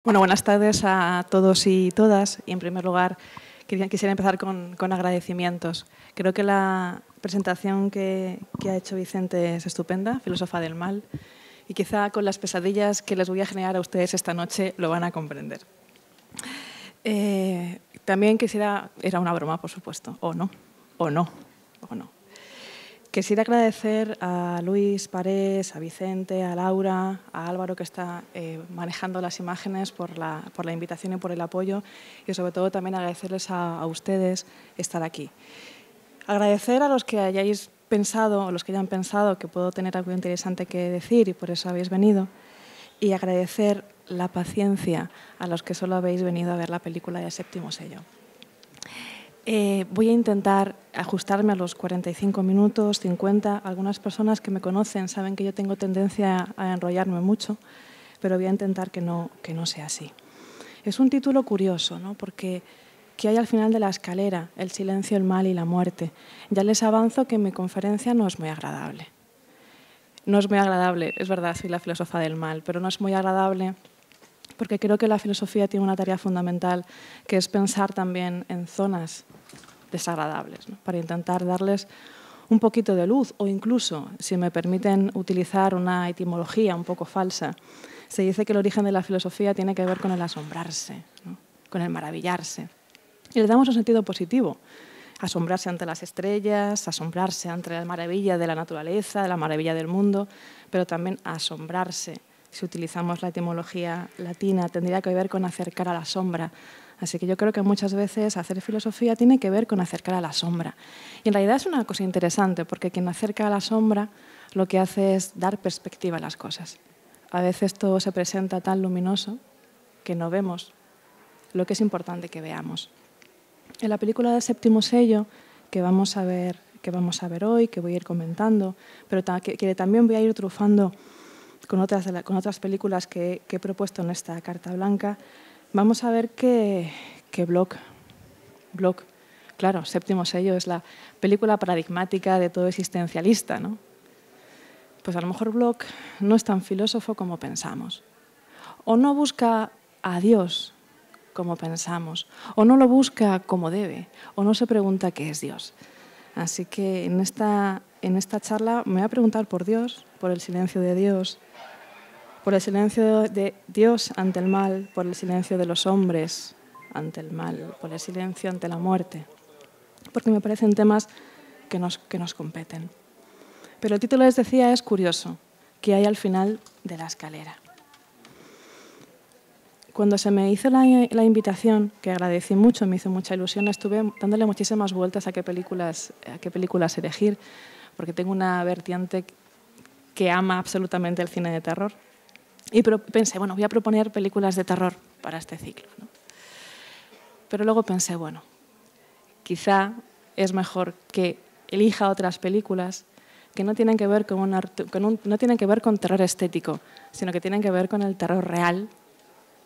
Bueno, buenas tardes a todos y todas. Y en primer lugar, quisiera empezar con agradecimientos. Creo que la presentación que ha hecho Vicente es estupenda, Filósofa del Mal, y quizá con las pesadillas que les voy a generar a ustedes esta noche lo van a comprender. También quisiera, era una broma, por supuesto, o no. Quisiera agradecer a Luis Parés, a Vicente, a Laura, a Álvaro, que está manejando las imágenes, por la invitación y por el apoyo, y sobre todo también agradecerles a ustedes estar aquí. Agradecer a los que hayáis pensado, o los que hayan pensado que puedo tener algo interesante que decir y por eso habéis venido, y agradecer la paciencia a los que solo habéis venido a ver la película de Séptimo Sello. Voy a intentar ajustarme a los 45 minutos, 50. Algunas personas que me conocen saben que yo tengo tendencia a enrollarme mucho, pero voy a intentar que no sea así. Es un título curioso, ¿no? Porque ¿qué hay al final de la escalera? El silencio, el mal y la muerte. Ya les avanzo que mi conferencia no es muy agradable. No es muy agradable, es verdad, soy la filósofa del mal, pero no es muy agradable porque creo que la filosofía tiene una tarea fundamental, que es pensar también en zonas desagradables, ¿no? Para intentar darles un poquito de luz, o incluso, si me permiten utilizar una etimología un poco falsa, se dice que el origen de la filosofía tiene que ver con el asombrarse, ¿no? Con el maravillarse. Y le damos un sentido positivo. Asombrarse ante las estrellas, asombrarse ante la maravilla de la naturaleza, de la maravilla del mundo, pero también asombrarse, si utilizamos la etimología latina, tendría que ver con acercar a la sombra. Así que yo creo que muchas veces hacer filosofía tiene que ver con acercar a la sombra. Y en realidad es una cosa interesante, porque quien acerca a la sombra lo que hace es dar perspectiva a las cosas. A veces todo se presenta tan luminoso que no vemos lo que es importante que veamos. En la película de Séptimo Sello, que vamos a ver hoy, que voy a ir comentando, pero que también voy a ir trufando con otras películas que he propuesto en esta carta blanca, vamos a ver que Bloch, claro, Séptimo Sello es la película paradigmática de todo existencialista, ¿no? Pues a lo mejor Bloch no es tan filósofo como pensamos, o no busca a Dios como pensamos, o no lo busca como debe, o no se pregunta qué es Dios. Así que en esta charla me voy a preguntar por Dios, por el silencio de Dios, por el silencio de Dios ante el mal, por el silencio de los hombres ante el mal, por el silencio ante la muerte, porque me parecen temas que nos competen. Pero el título, les decía, es curioso, ¿qué hay al final de la escalera? Cuando se me hizo la invitación, que agradecí mucho, me hizo mucha ilusión, estuve dándole muchísimas vueltas a qué películas elegir, porque tengo una vertiente que ama absolutamente el cine de terror. Y pensé, bueno, voy a proponer películas de terror para este ciclo, ¿no? Pero luego pensé, bueno, quizá es mejor que elija otras películas que no tienen que ver no tienen que ver con terror estético, sino que tienen que ver con el terror real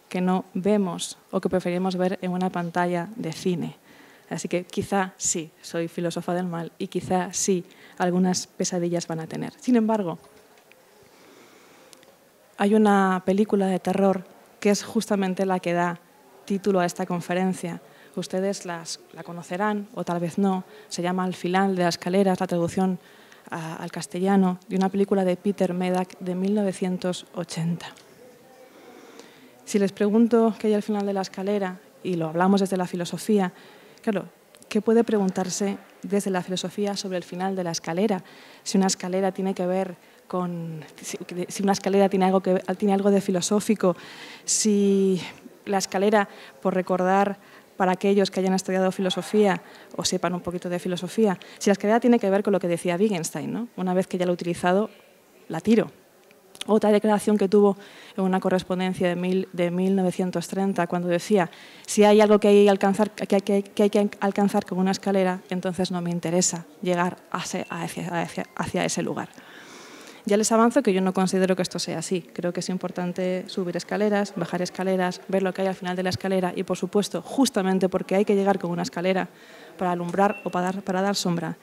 que no vemos o que preferimos ver en una pantalla de cine. Así que quizá sí, soy filósofa del mal y quizá sí, algunas pesadillas van a tener. Sin embargo, hay una película de terror que es justamente la que da título a esta conferencia. Ustedes la conocerán o tal vez no. Se llama Al final de la escalera, es la traducción al castellano de una película de Peter Medak de 1980. Si les pregunto qué hay al final de la escalera, y lo hablamos desde la filosofía, claro, ¿qué puede preguntarse desde la filosofía sobre el final de la escalera? Si una escalera tiene que ver si una escalera tiene algo de filosófico, si la escalera, por recordar para aquellos que hayan estudiado filosofía o sepan un poquito de filosofía, si la escalera tiene que ver con lo que decía Wittgenstein, ¿no? Una vez que ya lo he utilizado, la tiro. Otra declaración que tuvo en una correspondencia de 1930, cuando decía, si hay algo que hay que alcanzar con una escalera, entonces no me interesa llegar hacia ese lugar. Ya les avanzo que yo no considero que esto sea así. Creo que es importante subir escaleras, bajar escaleras, ver lo que hay al final de la escalera y, por supuesto, justamente porque hay que llegar con una escalera para alumbrar o para dar sombra,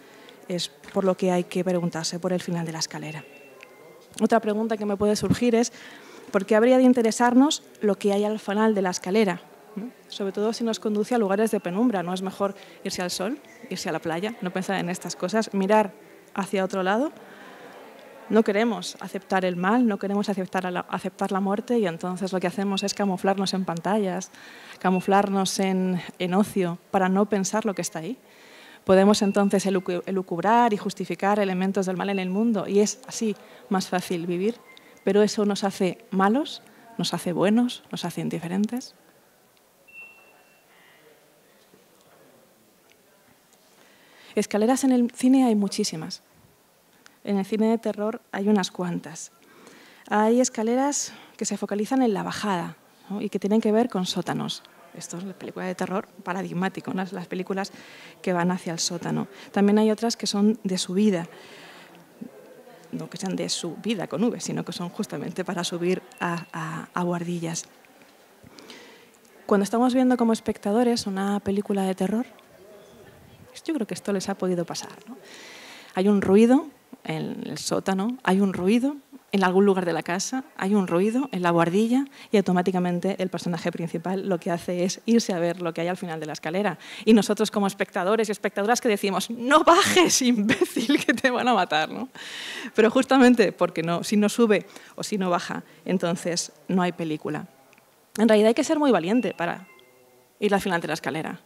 es por lo que hay que preguntarse por el final de la escalera. Otra pregunta que me puede surgir es ¿Por qué habría de interesarnos lo que hay al final de la escalera? Sobre todo si nos conduce a lugares de penumbra. ¿No es mejor irse al sol, irse a la playa, no pensar en estas cosas, mirar hacia otro lado? No queremos aceptar el mal, no queremos aceptar la muerte, y entonces lo que hacemos es camuflarnos en pantallas, camuflarnos en ocio para no pensar lo que está ahí. Podemos entonces elucubrar y justificar elementos del mal en el mundo, y es así más fácil vivir, pero eso nos hace malos, nos hace buenos, nos hace indiferentes. Escaleras en el cine hay muchísimas. En el cine de terror hay unas cuantas. Hay escaleras que se focalizan en la bajada, ¿no? Y que tienen que ver con sótanos. Esto es la película de terror paradigmático, ¿no? Las películas que van hacia el sótano. También hay otras que son de subida, no que sean de subida con V, sino que son justamente para subir a buhardillas. Cuando estamos viendo como espectadores una película de terror, yo creo que esto les ha podido pasar, ¿no? Hay un ruido en el sótano, hay un ruido en algún lugar de la casa, hay un ruido en la buhardilla, y automáticamente el personaje principal lo que hace es irse a ver lo que hay al final de la escalera. Y nosotros como espectadores y espectadoras que decimos, no bajes, imbécil, que te van a matar, ¿no? Pero justamente porque si no sube o si no baja, entonces no hay película. En realidad hay que ser muy valiente para ir al final de la escalera.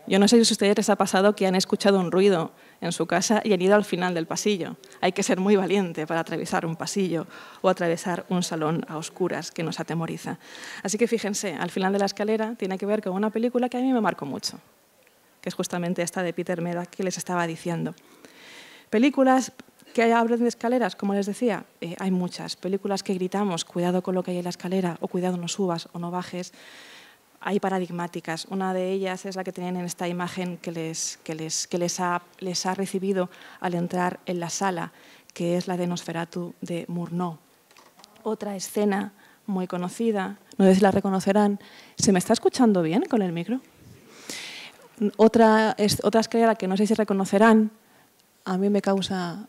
Yo no sé si a ustedes les ha pasado que han escuchado un ruido en su casa y han ido al final del pasillo. Hay que ser muy valiente para atravesar un pasillo o atravesar un salón a oscuras que nos atemoriza. Así que fíjense, al final de la escalera tiene que ver con una película que a mí me marcó mucho, que es justamente esta de Peter Medak que les estaba diciendo. Películas que hablan de escaleras, como les decía, hay muchas. Películas que gritamos, cuidado con lo que hay en la escalera, o cuidado no subas o no bajes. Hay paradigmáticas. Una de ellas es la que tienen en esta imagen que les ha recibido al entrar en la sala, que es la de Nosferatu de Murnau. Otra escena muy conocida, no sé si la reconocerán. ¿Se me está escuchando bien con el micro? Otra escalera que no sé si reconocerán, a mí me causa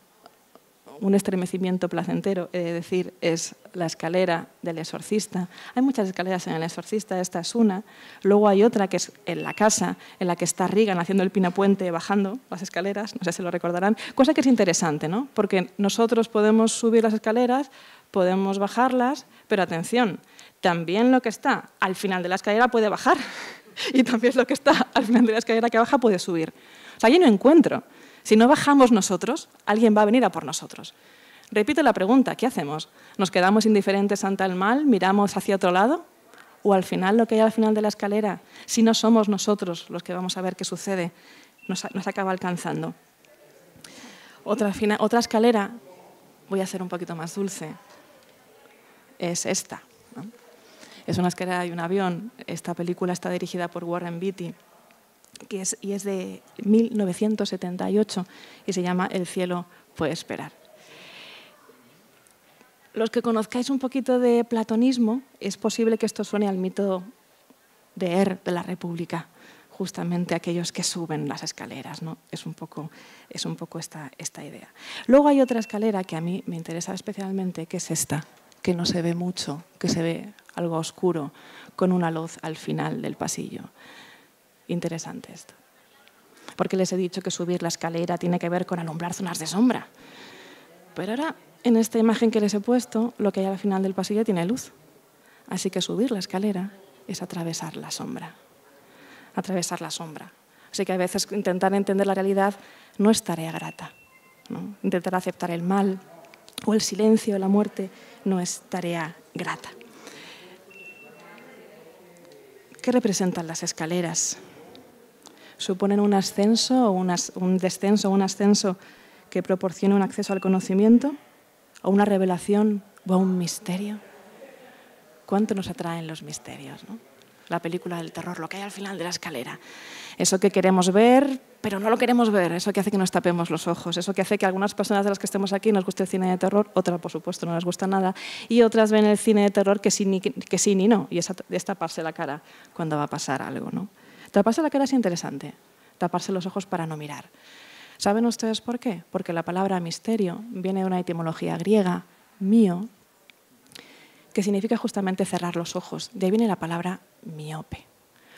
un estremecimiento placentero, he de decir, es la escalera del Exorcista. Hay muchas escaleras en el Exorcista, esta es una. Luego hay otra que es en la casa, en la que está Regan haciendo el pinapuente, bajando las escaleras, no sé si lo recordarán, cosa que es interesante, ¿no? Porque nosotros podemos subir las escaleras, podemos bajarlas, pero atención, también lo que está al final de la escalera puede bajar, y también lo que está al final de la escalera que baja puede subir. O sea, hay un encuentro. Si no bajamos nosotros, alguien va a venir a por nosotros. Repito la pregunta, ¿qué hacemos? ¿Nos quedamos indiferentes ante el mal? ¿Miramos hacia otro lado? ¿O al final lo que hay al final de la escalera, si no somos nosotros los que vamos a ver qué sucede, nos acaba alcanzando? Otra escalera, voy a ser un poquito más dulce, es esta, ¿no? Es una escalera y un avión. Esta película está dirigida por Warren Beatty, y es de 1978 y se llama El cielo puede esperar. Los que conozcáis un poquito de platonismo, es posible que esto suene al mito de la República, justamente aquellos que suben las escaleras, ¿no? Es un poco esta idea. Luego hay otra escalera que a mí me interesa especialmente, que es esta, que no se ve mucho, que se ve algo oscuro, con una luz al final del pasillo. Interesante esto. Porque les he dicho que subir la escalera tiene que ver con alumbrar zonas de sombra. Pero ahora, en esta imagen que les he puesto, lo que hay al final del pasillo tiene luz. Así que subir la escalera es atravesar la sombra. Atravesar la sombra. Así que a veces intentar entender la realidad no es tarea grata, ¿no? Intentar aceptar el mal o el silencio, la muerte, no es tarea grata. ¿Qué representan las escaleras? ¿Suponen un ascenso o un descenso o un ascenso que proporcione un acceso al conocimiento, a una revelación o a un misterio? ¿Cuánto nos atraen los misterios, ¿no? La película del terror, lo que hay al final de la escalera. Eso que queremos ver, pero no lo queremos ver. Eso que hace que nos tapemos los ojos. Eso que hace que a algunas personas de las que estemos aquí nos guste el cine de terror, otras, por supuesto, no les gusta nada, y otras ven el cine de terror que sí ni no, y es taparse la cara cuando va a pasar algo, ¿no? Taparse la cara es interesante, taparse los ojos para no mirar. ¿Saben ustedes por qué? Porque la palabra misterio viene de una etimología griega, mío, que significa justamente cerrar los ojos. De ahí viene la palabra miope.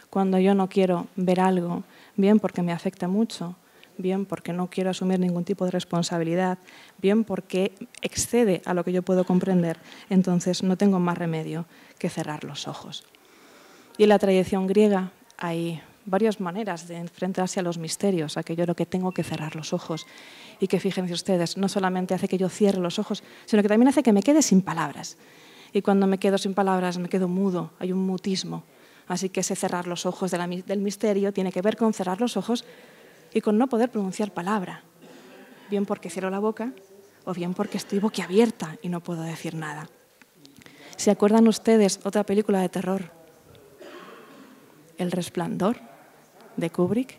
Cuando yo no quiero ver algo, bien porque me afecta mucho, bien porque no quiero asumir ningún tipo de responsabilidad, bien porque excede a lo que yo puedo comprender, entonces no tengo más remedio que cerrar los ojos. Y en la tradición griega hay varias maneras de enfrentarse a los misterios, aquello lo que tengo que cerrar los ojos. Y que fíjense ustedes, no solamente hace que yo cierre los ojos, sino que también hace que me quede sin palabras. Y cuando me quedo sin palabras, me quedo mudo, hay un mutismo. Así que ese cerrar los ojos del misterio tiene que ver con cerrar los ojos y con no poder pronunciar palabra. Bien porque cierro la boca o bien porque estoy boquiabierta y no puedo decir nada. ¿Se acuerdan ustedes otra película de terror? El Resplandor, de Kubrick,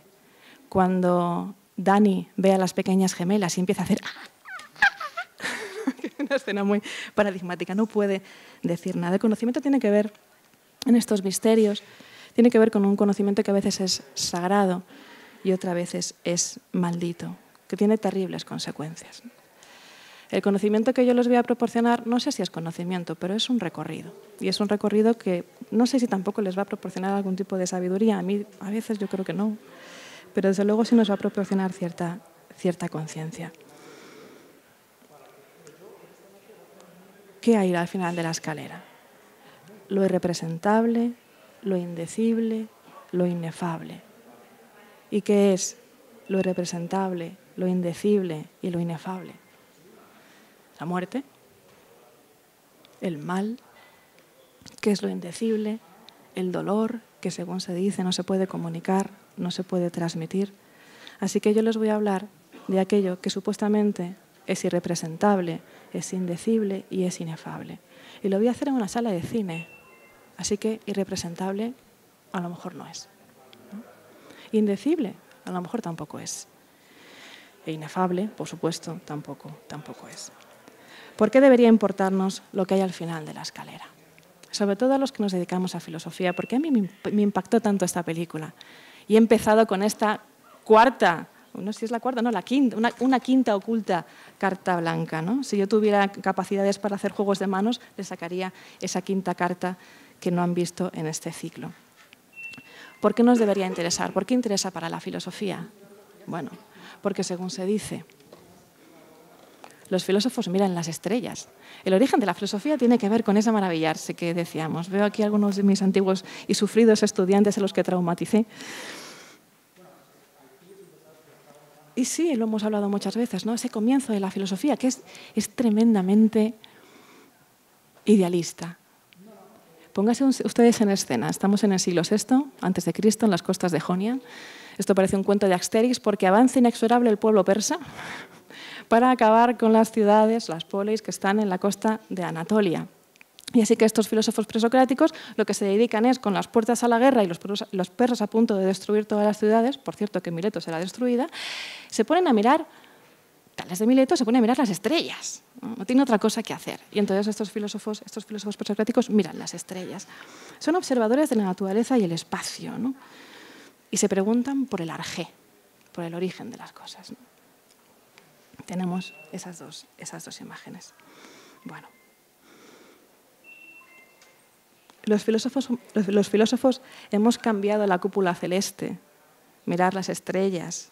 cuando Dani ve a las pequeñas gemelas y empieza a hacer una escena muy paradigmática, no puede decir nada. El conocimiento tiene que ver, en estos misterios, tiene que ver con un conocimiento que a veces es sagrado y otras veces es maldito, que tiene terribles consecuencias. El conocimiento que yo les voy a proporcionar, no sé si es conocimiento, pero es un recorrido. Y es un recorrido que no sé si tampoco les va a proporcionar algún tipo de sabiduría. A mí, a veces yo creo que no. Pero desde luego sí nos va a proporcionar cierta conciencia. ¿Qué hay al final de la escalera? Lo irrepresentable, lo indecible, lo inefable. ¿Y qué es lo irrepresentable, lo indecible y lo inefable? La muerte, el mal, que es lo indecible, el dolor, que según se dice no se puede comunicar, no se puede transmitir. Así que yo les voy a hablar de aquello que supuestamente es irrepresentable, es indecible y es inefable. Y lo voy a hacer en una sala de cine, así que irrepresentable a lo mejor no es, ¿no? Indecible a lo mejor tampoco es. E inefable, por supuesto, tampoco es. ¿Por qué debería importarnos lo que hay al final de la escalera? Sobre todo a los que nos dedicamos a filosofía, porque a mí me impactó tanto esta película. Y he empezado con esta cuarta, no sé si es la cuarta, no, la quinta, una quinta oculta carta blanca, ¿no? Si yo tuviera capacidades para hacer juegos de manos, le sacaría esa quinta carta que no han visto en este ciclo. ¿Por qué nos debería interesar? ¿Por qué interesa para la filosofía? Bueno, porque según se dice, los filósofos miran las estrellas. El origen de la filosofía tiene que ver con ese maravillarse que decíamos. Veo aquí algunos de mis antiguos y sufridos estudiantes a los que traumaticé. Y sí, lo hemos hablado muchas veces, ¿no? Ese comienzo de la filosofía, que es tremendamente idealista. Pónganse ustedes en escena. Estamos en el siglo VI, antes de Cristo, en las costas de Jonia. Esto parece un cuento de Asterix porque avanza inexorable el pueblo persa para acabar con las ciudades, las polis, que están en la costa de Anatolia. Y así que estos filósofos presocráticos lo que se dedican es, con las puertas a la guerra y los persas a punto de destruir todas las ciudades, por cierto que Mileto será destruida, se ponen a mirar, Tales de Mileto se ponen a mirar las estrellas, no tiene otra cosa que hacer. Y entonces estos filósofos presocráticos miran las estrellas. Son observadores de la naturaleza y el espacio, ¿no? Y se preguntan por el arjé, por el origen de las cosas, ¿no? Tenemos esas dos imágenes. Bueno. Los filósofos hemos cambiado la cúpula celeste, mirar las estrellas,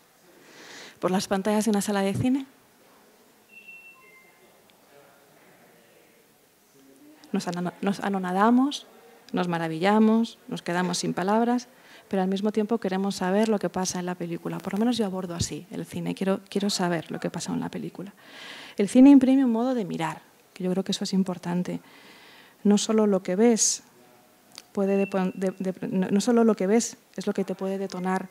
por las pantallas de una sala de cine. Nos anonadamos, nos maravillamos, nos quedamos sin palabras, pero al mismo tiempo queremos saber lo que pasa en la película. Por lo menos yo abordo así el cine, quiero saber lo que pasa en la película. El cine imprime un modo de mirar, que yo creo que eso es importante. No solo lo que ves no solo lo que ves es lo que te puede detonar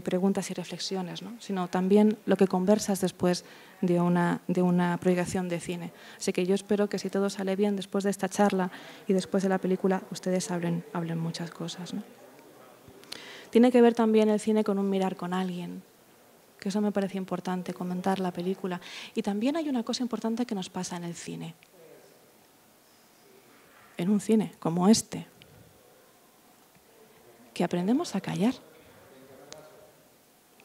preguntas y reflexiones, ¿no? Sino también lo que conversas después de una proyección de cine. Así que yo espero que si todo sale bien después de esta charla y después de la película, ustedes hablen muchas cosas, ¿no? Tiene que ver también el cine con un mirar con alguien, que eso me parece importante, comentar la película. Y también hay una cosa importante que nos pasa en el cine. En un cine como este, que aprendemos a callar.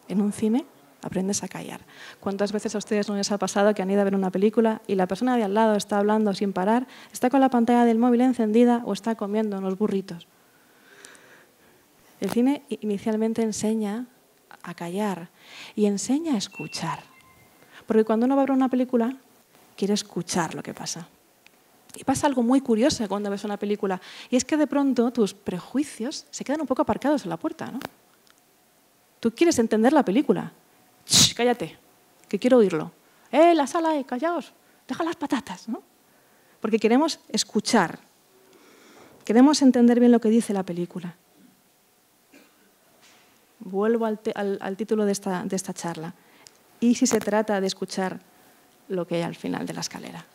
En un cine aprendes a callar. ¿Cuántas veces a ustedes no les ha pasado que han ido a ver una película y la persona de al lado está hablando sin parar, está con la pantalla del móvil encendida o está comiendo unos burritos? El cine inicialmente enseña a callar y enseña a escuchar. Porque cuando uno va a ver una película, quiere escuchar lo que pasa. Y pasa algo muy curioso cuando ves una película, y es que de pronto tus prejuicios se quedan un poco aparcados en la puerta, ¿no? Tú quieres entender la película. ¡Shh! Cállate, que quiero oírlo. La sala, callaos, deja las patatas, ¿no? Porque queremos escuchar, queremos entender bien lo que dice la película. Vuelvo al título de esta charla. ¿Y si se trata de escuchar lo que hay al final de la escalera?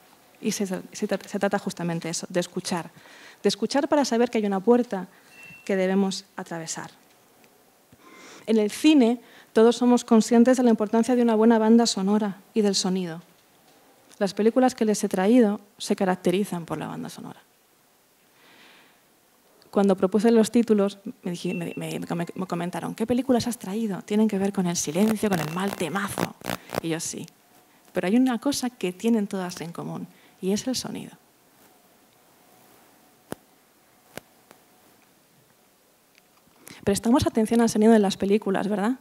Y se trata justamente de eso, de escuchar para saber que hay una puerta que debemos atravesar. En el cine todos somos conscientes de la importancia de una buena banda sonora y del sonido. Las películas que les he traído se caracterizan por la banda sonora. Cuando propuse los títulos me comentaron, ¿qué películas has traído? Tienen que ver con el silencio, con el mal temazo. Y yo sí. Pero hay una cosa que tienen todas en común, y es el sonido. Prestamos atención al sonido de las películas, ¿verdad?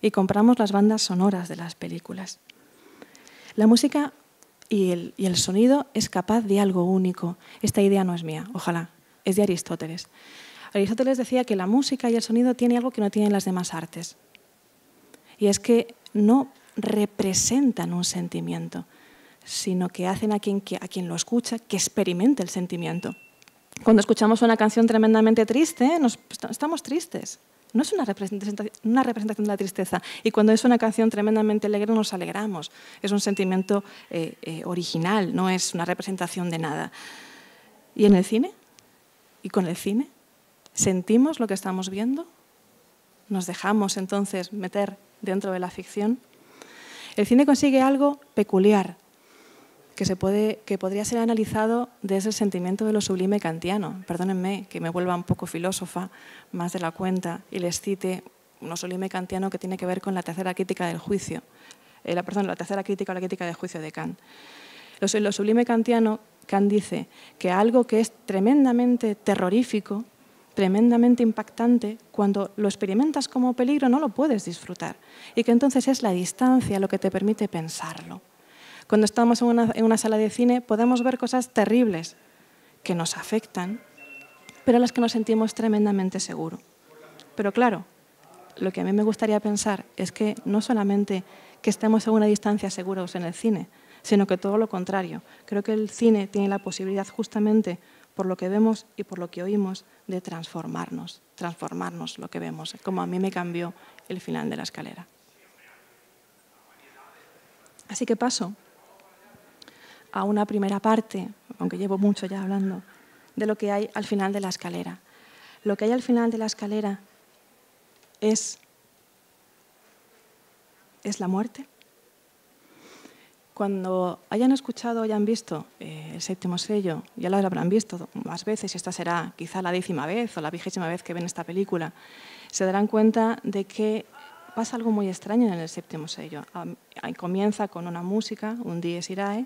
Y compramos las bandas sonoras de las películas. La música y el sonido es capaz de algo único. Esta idea no es mía, ojalá, es de Aristóteles. Aristóteles decía que la música y el sonido tienen algo que no tienen las demás artes. Y es que no representan un sentimiento, sino que hacen a quien lo escucha que experimente el sentimiento. Cuando escuchamos una canción tremendamente triste, estamos tristes. No es una representación de la tristeza. Y cuando es una canción tremendamente alegre, nos alegramos. Es un sentimiento original, no es una representación de nada. ¿Y en el cine? ¿Y con el cine? ¿Sentimos lo que estamos viendo? ¿Nos dejamos entonces meter dentro de la ficción? El cine consigue algo peculiar, que podría ser analizado desde el sentimiento de lo sublime kantiano. Perdónenme que me vuelva un poco filósofa más de la cuenta y les cite un sublime kantiano que tiene que ver con la tercera crítica del juicio. La tercera crítica o la crítica del juicio de Kant. Lo sublime kantiano, Kant dice que algo que es tremendamente terrorífico, tremendamente impactante, cuando lo experimentas como peligro no lo puedes disfrutar. Y que entonces es la distancia lo que te permite pensarlo. Cuando estamos en una sala de cine podemos ver cosas terribles que nos afectan, pero a las que nos sentimos tremendamente seguros. Pero claro, lo que a mí me gustaría pensar es que no solamente que estemos a una distancia seguros en el cine, sino que todo lo contrario. Creo que el cine tiene la posibilidad justamente por lo que vemos y por lo que oímos de transformarnos lo que vemos, como a mí me cambió el final de la escalera. Así que paso a una primera parte, aunque llevo mucho ya hablando, de lo que hay al final de la escalera. Lo que hay al final de la escalera es la muerte. Cuando hayan escuchado o hayan visto el séptimo sello, ya lo habrán visto más veces, y esta será quizá la 10ª vez o la 20ª vez que ven esta película, se darán cuenta de que pasa algo muy extraño en el séptimo sello. Comienza con una música, un dies irae,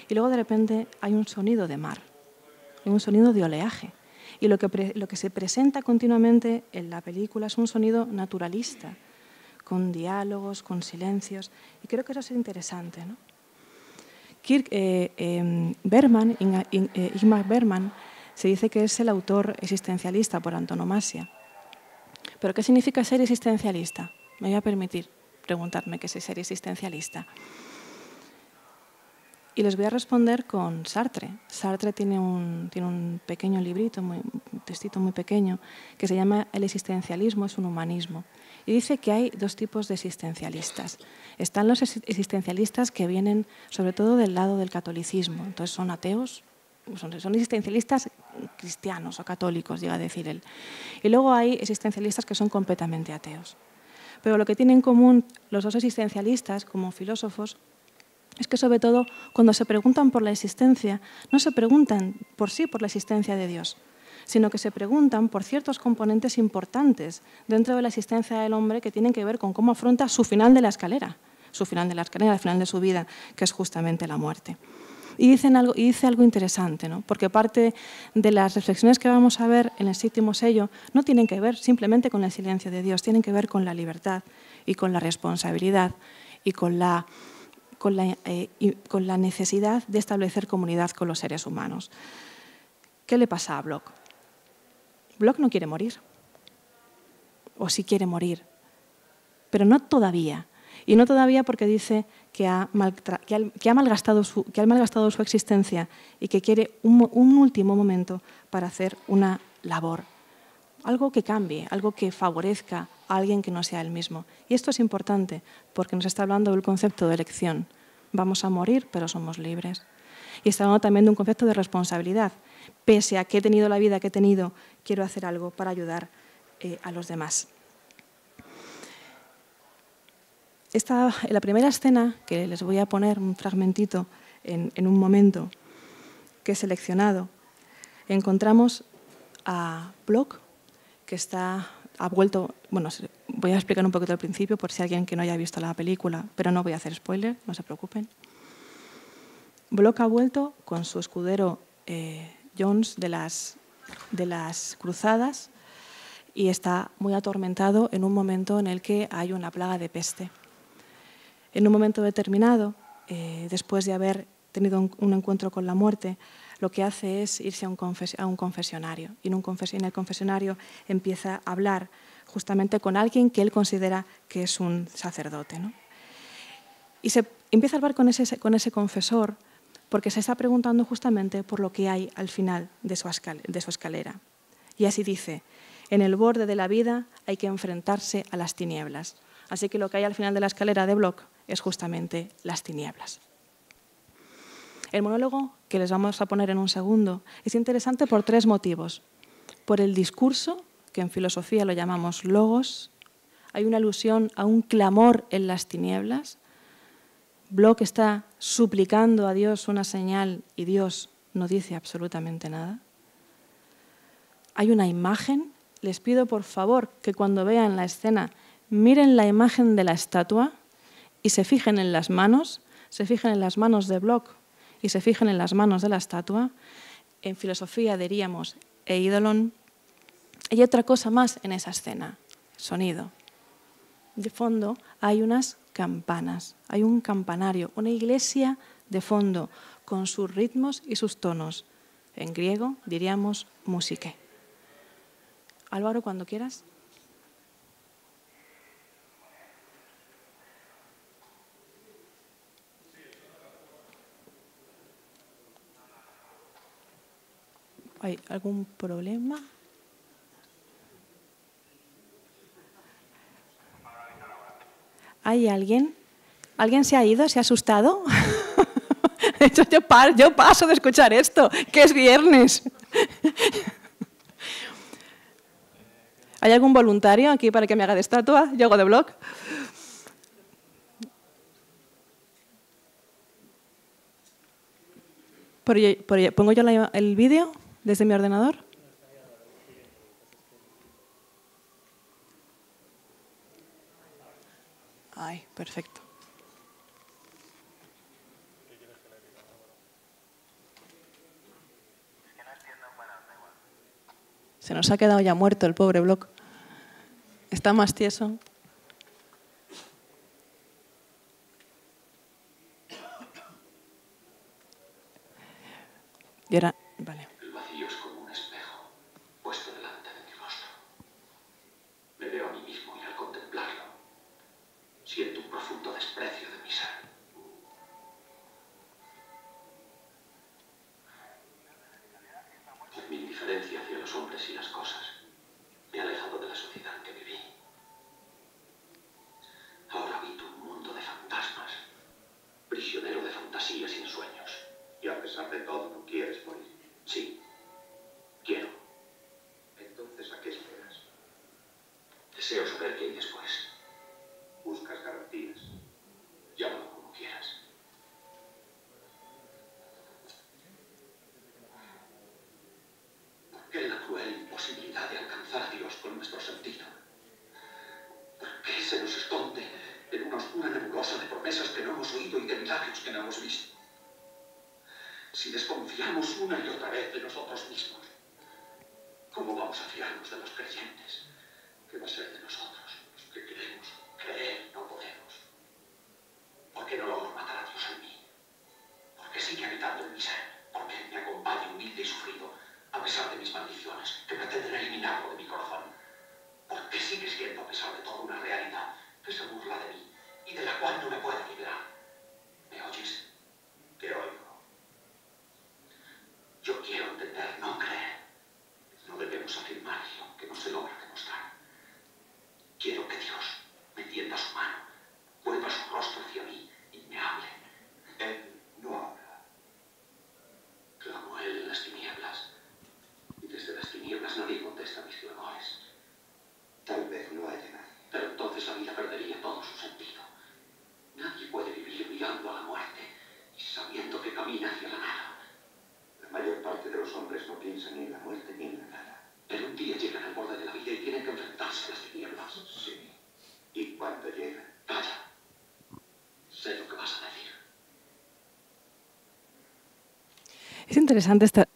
y luego de repente hay un sonido de mar, hay un sonido de oleaje. Y lo que se presenta continuamente en la película es un sonido naturalista, con diálogos, con silencios, y creo que eso es interesante, ¿no? Ingmar Bergman, se dice que es el autor existencialista por antonomasia. ¿Pero qué significa ser existencialista? Me voy a permitir preguntarme qué es ser existencialista. Y les voy a responder con Sartre. Sartre tiene un pequeño librito, un textito muy pequeño, que se llama El existencialismo es un humanismo. Y dice que hay dos tipos de existencialistas. Están los existencialistas que vienen sobre todo del lado del catolicismo. Entonces son ateos, son existencialistas cristianos o católicos, llega a decir él. Y luego hay existencialistas que son completamente ateos. Pero lo que tienen en común los dos existencialistas como filósofos es que sobre todo cuando se preguntan por la existencia, no se preguntan por la existencia de Dios, sino que se preguntan por ciertos componentes importantes dentro de la existencia del hombre que tienen que ver con cómo afronta su final de la escalera. su final de la escalera, el final de su vida, que es justamente la muerte. Y dice algo interesante, ¿no? Porque parte de las reflexiones que vamos a ver en el séptimo sello no tienen que ver simplemente con el silencio de Dios, tienen que ver con la libertad y con la responsabilidad y con la necesidad de establecer comunidad con los seres humanos. ¿Qué le pasa a Bloch? Bloch no quiere morir, o sí quiere morir, pero no todavía. Y no todavía porque dice que ha malgastado su existencia y que quiere un último momento para hacer una labor. Algo que cambie, algo que favorezca a alguien que no sea él mismo. Y esto es importante porque nos está hablando del concepto de elección. Vamos a morir, pero somos libres. Y está hablando también de un concepto de responsabilidad. Pese a que he tenido la vida que he tenido, quiero hacer algo para ayudar a los demás. En la primera escena, que les voy a poner un fragmentito en un momento que he seleccionado, encontramos a Bloch, que ha vuelto, bueno, voy a explicar un poquito al principio por si hay alguien que no haya visto la película, pero no voy a hacer spoiler, no se preocupen. Bloch ha vuelto con su escudero Jones de las cruzadas y está muy atormentado en un momento en el que hay una plaga de peste. En un momento determinado, después de haber tenido un encuentro con la muerte, lo que hace es irse a un confesionario. Y en el confesionario empieza a hablar justamente con alguien que él considera que es un sacerdote, ¿no? Y se empieza a hablar con ese confesor porque se está preguntando justamente por lo que hay al final de su escalera. Y así dice: en el borde de la vida hay que enfrentarse a las tinieblas. Así que lo que hay al final de la escalera de Bloch es justamente las tinieblas. El monólogo, que les vamos a poner en un segundo, es interesante por 3 motivos. Por el discurso, que en filosofía lo llamamos logos, hay una alusión a un clamor en las tinieblas. Bloch está suplicando a Dios una señal y Dios no dice absolutamente nada. Hay una imagen. Les pido por favor que cuando vean la escena miren la imagen de la estatua y se fijen en las manos de Bloch y se fijen en las manos de la estatua. En filosofía diríamos eidolon. Hay otra cosa más en esa escena: sonido. De fondo hay unas campanas, hay un campanario, una iglesia de fondo con sus ritmos y sus tonos. En griego diríamos musique. Álvaro, cuando quieras. ¿Hay algún problema? ¿Hay alguien? ¿Alguien se ha ido? ¿Se ha asustado? De hecho, yo paso de escuchar esto, que es viernes. ¿Hay algún voluntario aquí para que me haga de estatua? Yo hago de Bloch. ¿Pongo yo el vídeo desde mi ordenador? Ay, perfecto. Se nos ha quedado ya muerto el pobre Bloch. Está más tieso. Y ahora, vale. El vacío es como un espejo puesto delante de mi rostro. Me veo a mí mismo y al contemplarlo siento un profundo desprecio de mi ser. Mi indiferencia hacia los hombres y las cosas me ha alejado de la sociedad en que viví. Ahora habito un mundo de fantasmas, prisionero de fantasías y ensueños. Y a pesar de todo, ¿no quieres morir? Sí, quiero. Entonces, ¿a qué esperas? Deseo saber qué hay después. Buscas garantías. Llámalo como quieras. ¿Por qué la cruel imposibilidad de alcanzar a Dios con nuestro sentido? ¿Por qué se nos esconde en una oscura nebulosa de promesas? hemos oído y de milagros que no hemos visto. Si desconfiamos una y otra vez de nosotros mismos, ¿cómo vamos a fiarnos de los creyentes? ¿Qué va a ser de nosotros, los que queremos creer y no podemos? ¿Por qué no logro matar a Dios en mí? ¿Por qué sigue habitando en mi ser? ¿Por qué me acompaña humilde y sufrido, a pesar de mis maldiciones, que pretenden eliminarlo de mi corazón? ¿Por qué sigue siendo, a pesar de todo, una realidad que se burla de mí y de la cual no me puedo liberar? ¿Me oyes? Te oigo. Yo quiero entender, no creer. No debemos afirmar lo que no se logra demostrar. Quiero que Dios me tienda su mano, vuelva su rostro hacia mí y me hable. Él no habla. Clamo a Él en las tinieblas, y desde las tinieblas nadie contesta mis clamores. Tal vez no haya nadie. Pero entonces la vida perdería todo su sentido. Nadie puede vivir mirando a la muerte y sabiendo que camina hacia la nada. La mayor parte de los hombres no piensan ni en la muerte ni en la nada. Pero un día llegan al borde de la vida y tienen que enfrentarse a las tinieblas. Sí. ¿Y cuando llegan? Calla. Sé lo que vas a decir. Es interesante esta...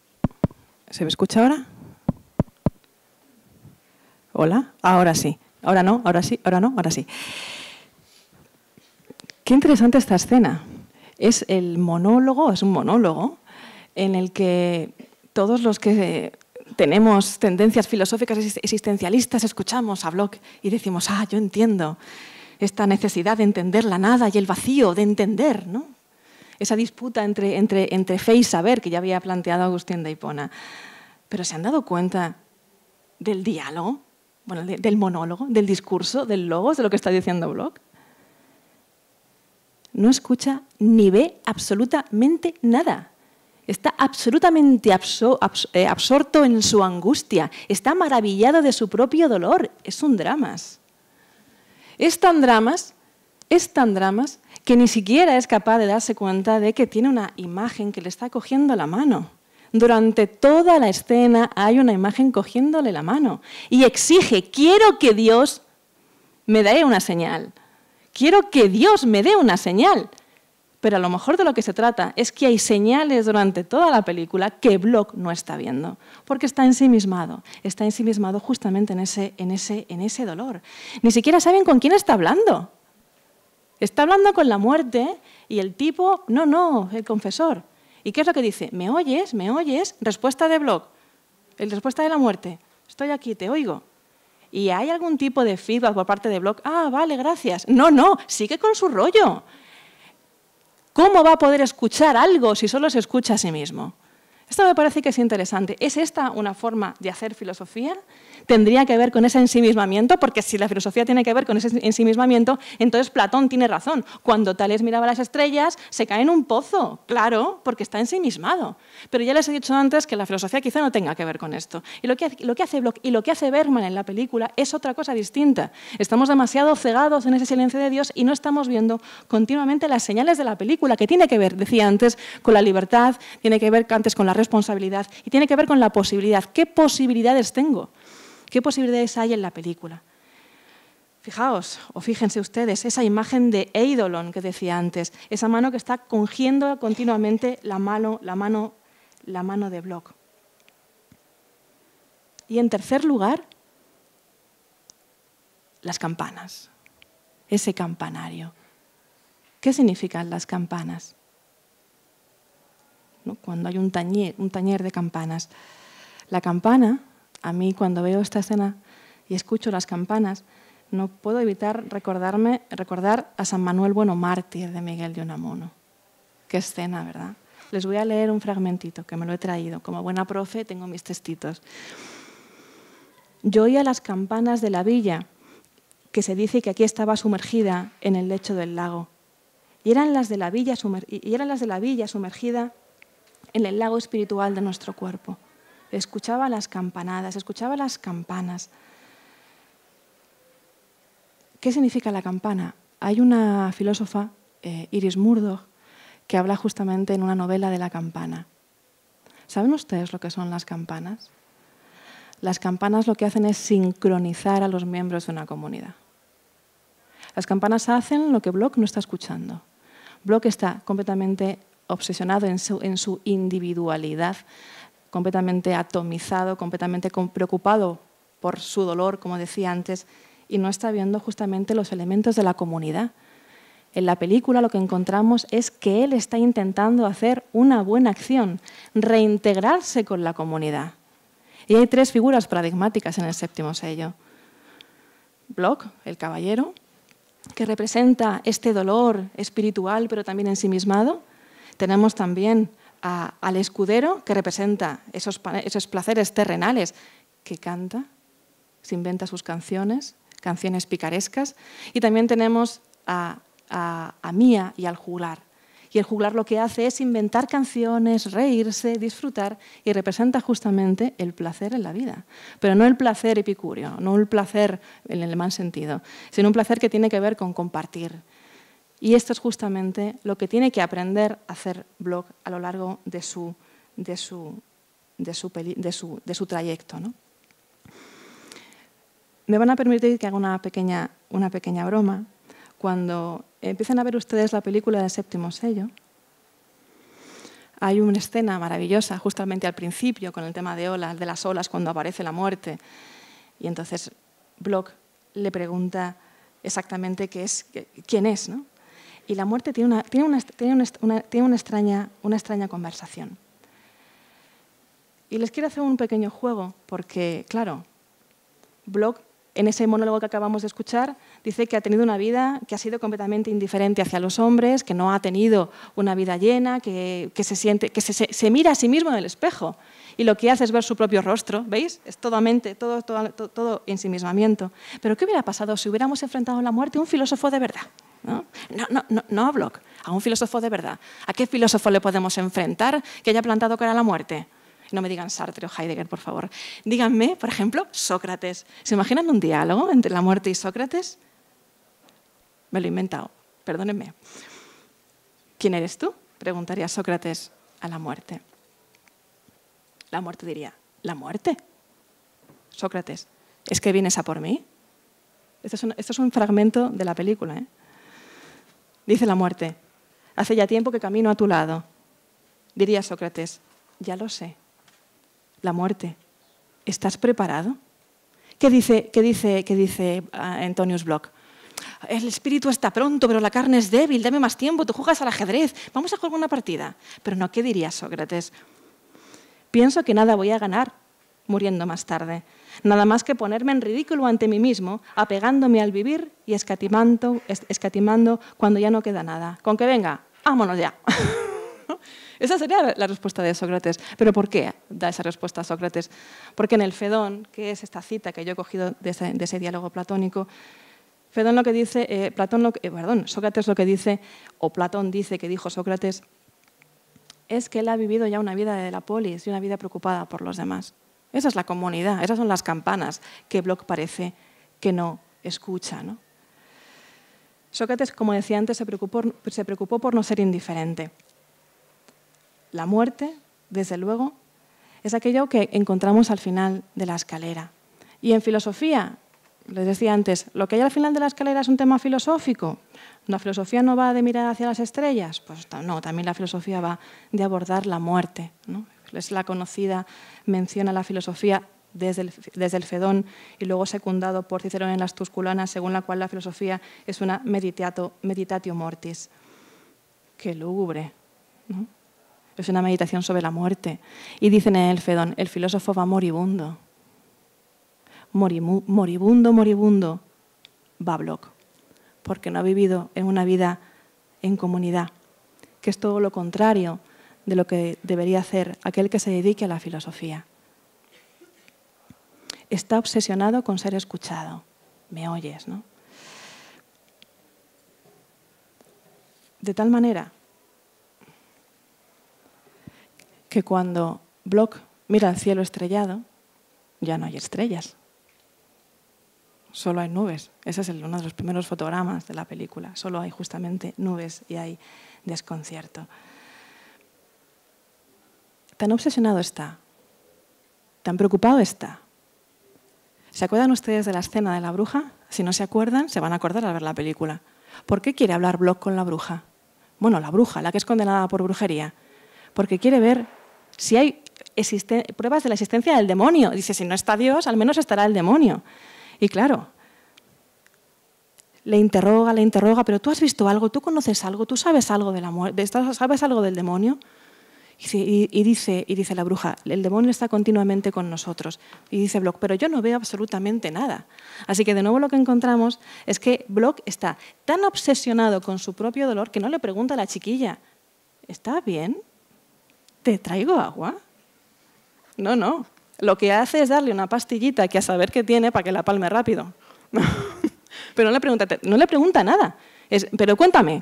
¿Se me escucha ahora? ¿Hola? Ahora sí. Ahora no, ahora sí, ahora no, ahora sí. Qué interesante esta escena. Es el monólogo, es un monólogo en el que todos los que tenemos tendencias filosóficas existencialistas escuchamos a Bloch y decimos, ah, yo entiendo esta necesidad de entender la nada y el vacío, de entender, ¿no? Esa disputa entre fe y saber que ya había planteado Agustín de Hipona. Pero ¿se han dado cuenta del diálogo, bueno, del monólogo, del discurso, del logos, de lo que está diciendo Bloch? No escucha ni ve absolutamente nada. Está absolutamente absorto en su angustia. Está maravillado de su propio dolor. Es un dramas. Es tan dramas que ni siquiera es capaz de darse cuenta de que tiene una imagen que le está cogiendo la mano. Durante toda la escena hay una imagen cogiéndole la mano y exige, quiero que Dios me dé una señal. Quiero que Dios me dé una señal. Pero a lo mejor de lo que se trata es que hay señales durante toda la película que Bloch no está viendo, porque está ensimismado justamente en ese dolor. Ni siquiera saben con quién está hablando. Está hablando con la muerte y el tipo, no, el confesor. ¿Y qué es lo que dice? ¿Me oyes? ¿Me oyes? Respuesta de Bloch, respuesta de la muerte. Estoy aquí, te oigo. ¿Y hay algún tipo de feedback por parte de Bloch? Ah, vale, gracias. No, sigue con su rollo. ¿Cómo va a poder escuchar algo si solo se escucha a sí mismo? Esto me parece que es interesante. ¿Es esta una forma de hacer filosofía? ¿Tendría que ver con ese ensimismamiento? Porque si la filosofía tiene que ver con ese ensimismamiento, entonces Platón tiene razón. Cuando Tales miraba las estrellas, se cae en un pozo. Claro, porque está ensimismado. Pero ya les he dicho antes que la filosofía quizá no tenga que ver con esto. Y lo que hace Bloch y lo que hace Bergman en la película es otra cosa distinta. Estamos demasiado cegados en ese silencio de Dios y no estamos viendo continuamente las señales de la película, que tiene que ver, decía antes, con la libertad, tiene que ver antes con la responsabilidad y tiene que ver con la posibilidad. ¿Qué posibilidades tengo? ¿Qué posibilidades hay en la película? Fijaos, o fíjense ustedes, esa imagen de Eidolon que decía antes, esa mano que está cogiendo continuamente la mano de Bloch. Y en tercer lugar, las campanas, ese campanario. ¿Qué significan las campanas? ¿No? Cuando hay un tañer de campanas. La campana, a mí cuando veo esta escena y escucho las campanas, no puedo evitar recordar a San Manuel Bueno Mártir de Miguel de Unamuno. Qué escena, ¿verdad? Les voy a leer un fragmentito que me lo he traído. Como buena profe tengo mis textitos. Yo oía las campanas de la villa, que se dice que aquí estaba sumergida en el lecho del lago. Y eran las de la villa sumergida en el lago espiritual de nuestro cuerpo. Escuchaba las campanadas, escuchaba las campanas. ¿Qué significa la campana? Hay una filósofa, Iris Murdoch, que habla justamente en una novela de la campana. ¿Saben ustedes lo que son las campanas? Las campanas lo que hacen es sincronizar a los miembros de una comunidad. Las campanas hacen lo que Bloch no está escuchando. Bloch está completamente obsesionado en su individualidad, completamente atomizado, completamente preocupado por su dolor, como decía antes, y no está viendo justamente los elementos de la comunidad. En la película lo que encontramos es que él está intentando hacer una buena acción, reintegrarse con la comunidad. Y hay 3 figuras paradigmáticas en el séptimo sello. Bloch, el caballero, que representa este dolor espiritual pero también ensimismado. Tenemos también al escudero, que representa esos placeres terrenales, que canta, se inventa sus canciones picarescas. Y también tenemos a Mía y al juglar. Y el juglar lo que hace es inventar canciones, reírse, disfrutar, y representa justamente el placer en la vida. Pero no el placer epicúreo, no el placer en el mal sentido, sino un placer que tiene que ver con compartir. Y esto es justamente lo que tiene que aprender a hacer Bloch a lo largo de su trayecto, ¿no? Me van a permitir que haga una pequeña broma. Cuando empiezan a ver ustedes la película del séptimo sello, hay una escena maravillosa justamente al principio con el tema de las olas, cuando aparece la muerte. Y entonces Bloch le pregunta exactamente quién es, ¿no? Y la muerte tiene una extraña conversación. Y les quiero hacer un pequeño juego porque, claro, Bloch, en ese monólogo que acabamos de escuchar, dice que ha tenido una vida que ha sido completamente indiferente hacia los hombres, que no ha tenido una vida llena, que se mira a sí mismo en el espejo y lo que hace es ver su propio rostro, ¿veis? Es todo ensimismamiento. Pero ¿qué hubiera pasado si hubiéramos enfrentado a la muerte a un filósofo de verdad? No a Bloch, a un filósofo de verdad. ¿A qué filósofo le podemos enfrentar que haya plantado cara a la muerte? No me digan Sartre o Heidegger, por favor. Díganme, por ejemplo, Sócrates. ¿Se imaginan un diálogo entre la muerte y Sócrates? Me lo he inventado, perdónenme. ¿Quién eres tú?, preguntaría Sócrates a la muerte. La muerte diría, ¿la muerte? Sócrates, ¿es que vienes a por mí? Esto es un fragmento de la película, ¿eh? Dice la muerte, hace ya tiempo que camino a tu lado. Diría Sócrates, ya lo sé. La muerte, ¿estás preparado? ¿Qué dice Antonius Bloch? El espíritu está pronto, pero la carne es débil, dame más tiempo, tú juegas al ajedrez, vamos a jugar una partida. Pero no, ¿qué diría Sócrates? Pienso que nada voy a ganar muriendo más tarde, nada más que ponerme en ridículo ante mí mismo, apegándome al vivir y escatimando cuando ya no queda nada. Con que venga, vámonos ya. Esa sería la respuesta de Sócrates. ¿Pero por qué da esa respuesta a Sócrates? Porque en el Fedón, que es esta cita que yo he cogido de ese diálogo platónico, Fedón lo que dice, Sócrates lo que dice, o Platón dice que dijo Sócrates, es que él ha vivido ya una vida de la polis y una vida preocupada por los demás. Esa es la comunidad, esas son las campanas que Bloch parece que no escucha, ¿no? Sócrates, como decía antes, se preocupó por no ser indiferente. La muerte, desde luego, es aquello que encontramos al final de la escalera. Y en filosofía, les decía antes, lo que hay al final de la escalera es un tema filosófico. ¿La filosofía no va de mirar hacia las estrellas? Pues no, también la filosofía va de abordar la muerte, ¿no? Es la conocida mención a la filosofía desde el Fedón y luego secundado por Cicerón en las Tusculanas, según la cual la filosofía es una meditatio mortis. Qué lúgubre, ¿no? Es una meditación sobre la muerte. Y dicen en el Fedón, el filósofo va moribundo. Moribundo va Bloch, porque no ha vivido en una vida en comunidad, que es todo lo contrario de lo que debería hacer aquel que se dedique a la filosofía. Está obsesionado con ser escuchado. Me oyes, ¿no? De tal manera que cuando Bloch mira al cielo estrellado, ya no hay estrellas. Solo hay nubes. Ese es uno de los primeros fotogramas de la película. Solo hay justamente nubes y hay desconcierto. Tan obsesionado está, tan preocupado está. ¿Se acuerdan ustedes de la escena de la bruja? Si no se acuerdan, se van a acordar al ver la película. ¿Por qué quiere hablar Bloch con la bruja? Bueno, la bruja, la que es condenada por brujería. Porque quiere ver si hay pruebas de la existencia del demonio. Dice, si no está Dios, al menos estará el demonio. Y claro, le interroga, pero ¿tú has visto algo? ¿Tú conoces algo? ¿Tú sabes algo de la muerte? ¿Sabes algo del demonio? Y dice la bruja, el demonio está continuamente con nosotros. Y dice Bloch, pero yo no veo absolutamente nada. Así que de nuevo lo que encontramos es que Bloch está tan obsesionado con su propio dolor que no le pregunta a la chiquilla, ¿estás bien? ¿Te traigo agua? No, no. Lo que hace es darle una pastillita que a saber qué tiene para que la palme rápido. Pero no le pregunta nada. Pero cuéntame.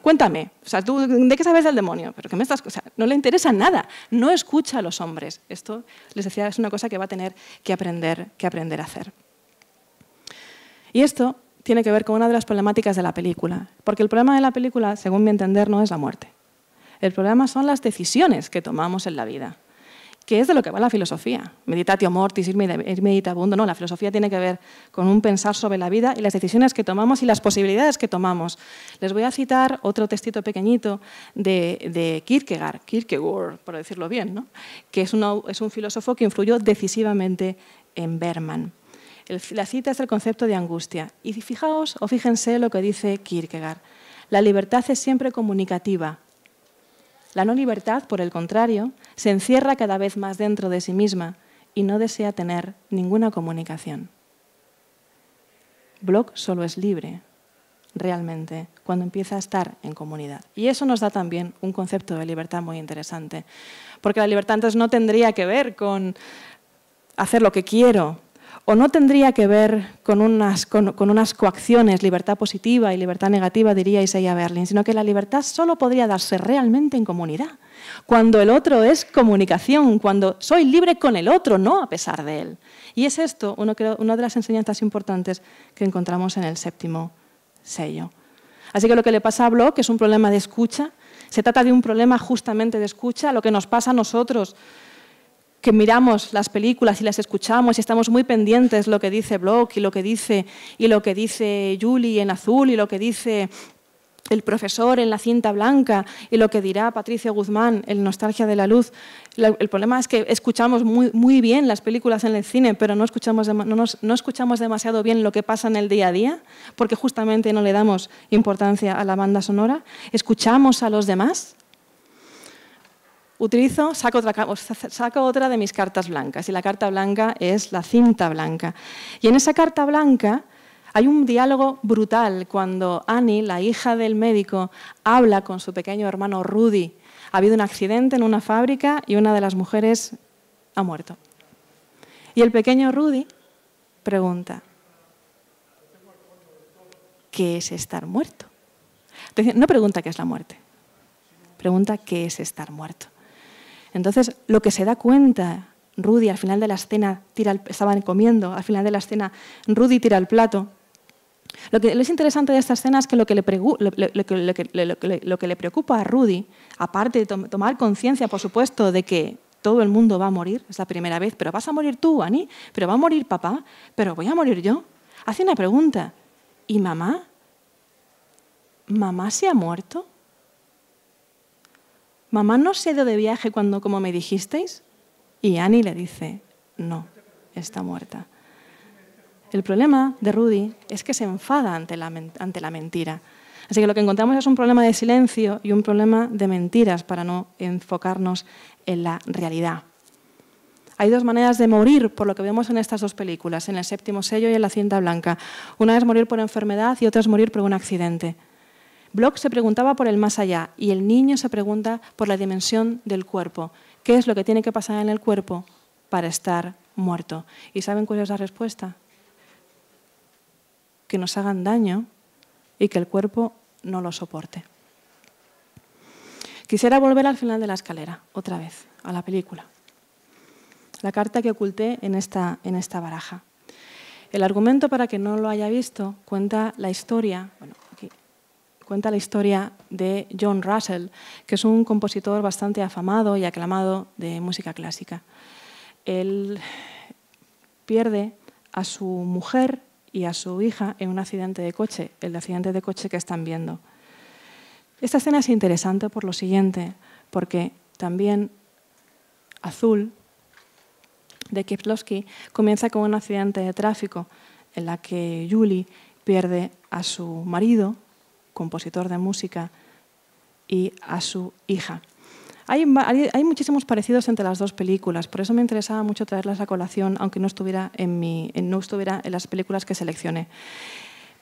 O sea, ¿tú de qué sabes del demonio? ¿Pero qué me estás? O sea, no le interesa nada. No escucha a los hombres. Esto, les decía, es una cosa que va a tener que aprender a hacer. Y esto tiene que ver con una de las problemáticas de la película. Porque el problema de la película, según mi entender, no es la muerte. El problema son las decisiones que tomamos en la vida, que es de lo que va la filosofía. Meditatio mortis, ir meditabundo. No, la filosofía tiene que ver con un pensar sobre la vida y las decisiones que tomamos y las posibilidades que tomamos. Les voy a citar otro textito pequeñito de Kierkegaard, por decirlo bien, ¿no? Que es un filósofo que influyó decisivamente en Bergman. La cita es el concepto de angustia. Y fijaos o fíjense lo que dice Kierkegaard. La libertad es siempre comunicativa. La no libertad, por el contrario, se encierra cada vez más dentro de sí misma y no desea tener ninguna comunicación. Bloch solo es libre, realmente, cuando empieza a estar en comunidad. Y eso nos da también un concepto de libertad muy interesante, porque la libertad entonces no tendría que ver con hacer lo que quiero, o no tendría que ver con unas coacciones, libertad positiva y libertad negativa, diría Isaiah Berlin, sino que la libertad solo podría darse realmente en comunidad, cuando el otro es comunicación, cuando soy libre con el otro, no a pesar de él. Y es esto una de las enseñanzas importantes que encontramos en el séptimo sello. Así que lo que le pasa a Bloch es un problema de escucha, se trata de un problema justamente de escucha, lo que nos pasa a nosotros, que miramos las películas y las escuchamos y estamos muy pendientes de lo que dice Bloch y lo que dice Julie en Azul y lo que dice el profesor en La cinta blanca y lo que dirá Patricia Guzmán en Nostalgia de la luz. El problema es que escuchamos muy bien las películas en el cine, pero no escuchamos demasiado bien lo que pasa en el día a día, porque justamente no le damos importancia a la banda sonora. ¿Escuchamos a los demás? Saco otra de mis cartas blancas, y la carta blanca es La cinta blanca. Y en esa carta blanca hay un diálogo brutal cuando Annie, la hija del médico, habla con su pequeño hermano Rudy. Ha habido un accidente en una fábrica y una de las mujeres ha muerto. Y el pequeño Rudy pregunta, ¿qué es estar muerto? No pregunta qué es la muerte, pregunta qué es estar muerto. Entonces, lo que se da cuenta Rudy al final de la escena, estaban comiendo, al final de la escena Rudy tira el plato. Lo que es interesante de esta escena es que lo que le preocupa a Rudy, aparte de tomar conciencia, por supuesto, de que todo el mundo va a morir, es la primera vez, pero vas a morir tú, Annie, pero va a morir papá, pero voy a morir yo. Hace una pregunta, ¿y mamá? ¿Mamá se ha muerto? ¿Mamá no se ha ido de viaje como me dijisteis? Y Annie le dice, no, está muerta. El problema de Rudy es que se enfada ante la mentira. Así que lo que encontramos es un problema de silencio y un problema de mentiras para no enfocarnos en la realidad. Hay dos maneras de morir, por lo que vemos en estas dos películas, en El séptimo sello y en La cinta blanca. Una es morir por enfermedad y otra es morir por un accidente. Bloch se preguntaba por el más allá y el niño se pregunta por la dimensión del cuerpo. ¿Qué es lo que tiene que pasar en el cuerpo para estar muerto? ¿Y saben cuál es la respuesta? Que nos hagan daño y que el cuerpo no lo soporte. Quisiera volver al final de la escalera, otra vez, a la película. La carta que oculté en esta baraja. El argumento, para quien no lo haya visto, cuenta la historia de John Russell, que es un compositor bastante afamado y aclamado de música clásica. Él pierde a su mujer y a su hija en un accidente de coche, el accidente de coche que están viendo. Esta escena es interesante por lo siguiente, porque también Azul, de Kieslowski, comienza con un accidente de tráfico en la que Julie pierde a su marido, compositor de música, y a su hija. Hay muchísimos parecidos entre las dos películas, por eso me interesaba mucho traerlas a colación, aunque no estuviera en las películas que seleccioné.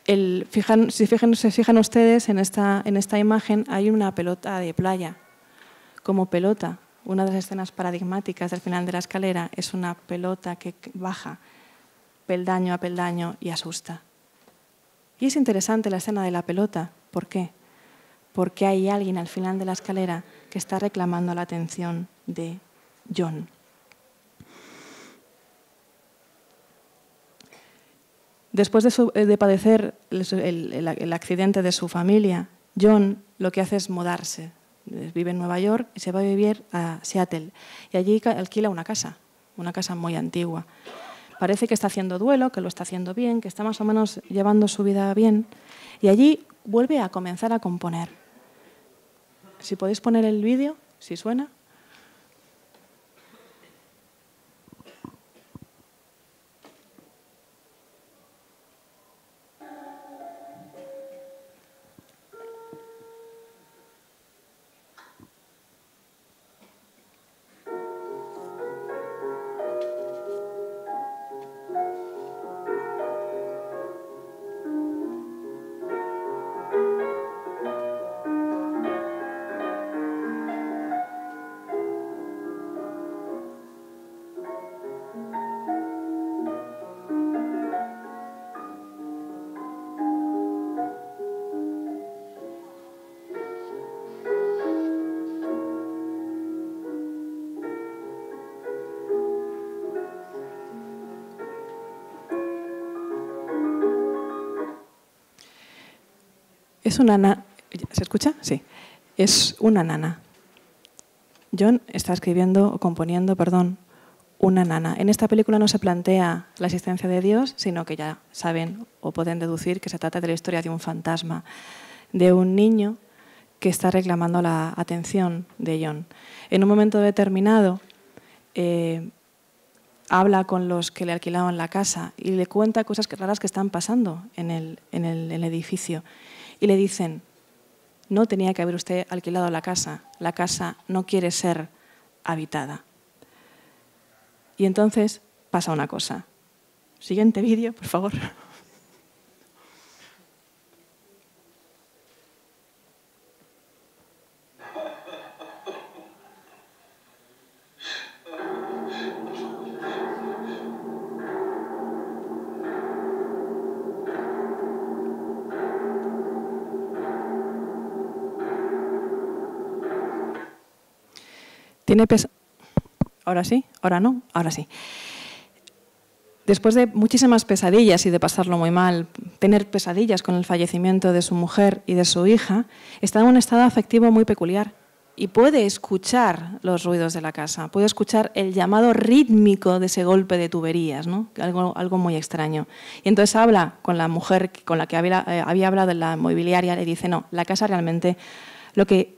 Se fijan ustedes en esta imagen, hay una pelota de playa. Como pelota, una de las escenas paradigmáticas del final de la escalera es una pelota que baja peldaño a peldaño y asusta. Y es interesante la escena de la pelota. ¿Por qué? Porque hay alguien al final de la escalera que está reclamando la atención de John. Después de padecer el accidente de su familia, John lo que hace es mudarse. Vive en Nueva York y se va a vivir a Seattle. Y allí alquila una casa muy antigua. Parece que está haciendo duelo, que lo está haciendo bien, que está más o menos llevando su vida bien. Y allí vuelve a comenzar a componer. Si podéis poner el vídeo, si suena. ¿Se escucha? Sí. Es una nana. John está escribiendo o componiendo, una nana. En esta película no se plantea la existencia de Dios, sino que ya saben o pueden deducir que se trata de la historia de un fantasma, de un niño que está reclamando la atención de John. En un momento determinado habla con los que le alquilaban la casa y le cuenta cosas raras que están pasando en el edificio. Y le dicen, no tenía que haber usted alquilado la casa no quiere ser habitada. Y entonces pasa una cosa. Siguiente vídeo, por favor. Ahora sí, ahora no, ahora sí. Después de muchísimas pesadillas y de pasarlo muy mal, tener pesadillas con el fallecimiento de su mujer y de su hija, está en un estado afectivo muy peculiar y puede escuchar los ruidos de la casa, puede escuchar el llamado rítmico de ese golpe de tuberías, ¿no? Algo muy extraño. Y entonces habla con la mujer con la que había hablado en la inmobiliaria, le dice, no, la casa realmente lo que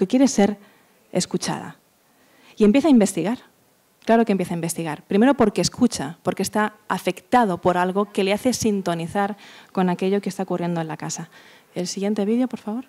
quiere es ser escuchada. Y empieza a investigar. Claro que empieza a investigar. Primero porque escucha, porque está afectado por algo que le hace sintonizar con aquello que está ocurriendo en la casa. El siguiente vídeo, por favor.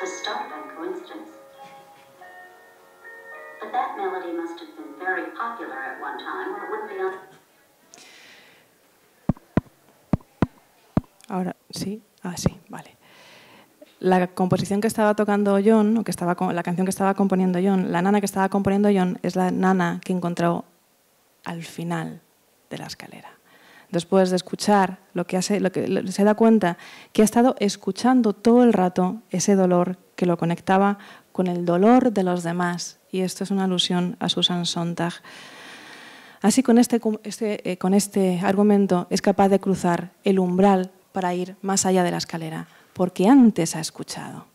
was started on coincidence. But that melody must have been very popular at one time, or it wouldn't be on. Ahora sí, sí, vale. La composición que estaba tocando John, o que estaba, la canción que estaba componiendo John, la nana que estaba componiendo John es la nana que encontró al final de la escalera. Después de escuchar se da cuenta que ha estado escuchando todo el rato ese dolor que lo conectaba con el dolor de los demás. Y esto es una alusión a Susan Sontag. Así, con este argumento es capaz de cruzar el umbral para ir más allá de la escalera, porque antes ha escuchado,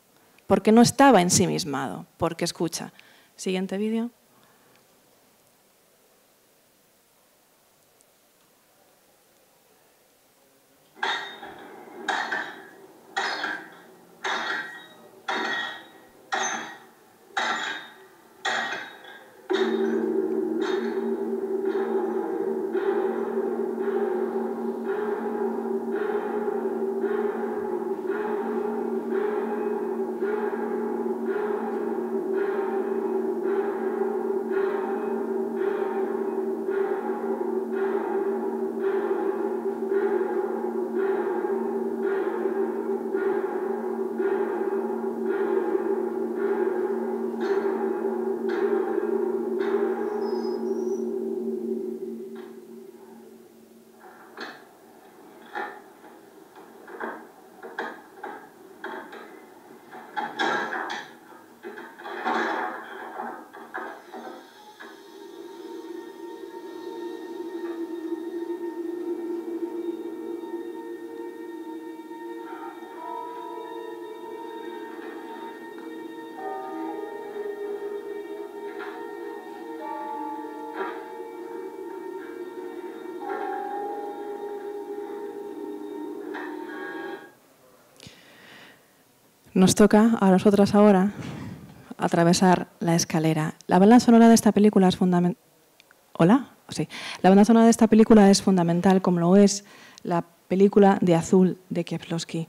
porque no estaba ensimismado, porque escucha. Siguiente vídeo. Nos toca a nosotras ahora atravesar la escalera. La banda sonora de esta película es fundamental. ¿Hola? Sí. La banda sonora de esta película es fundamental, como lo es la película de Azul de Kieslowski.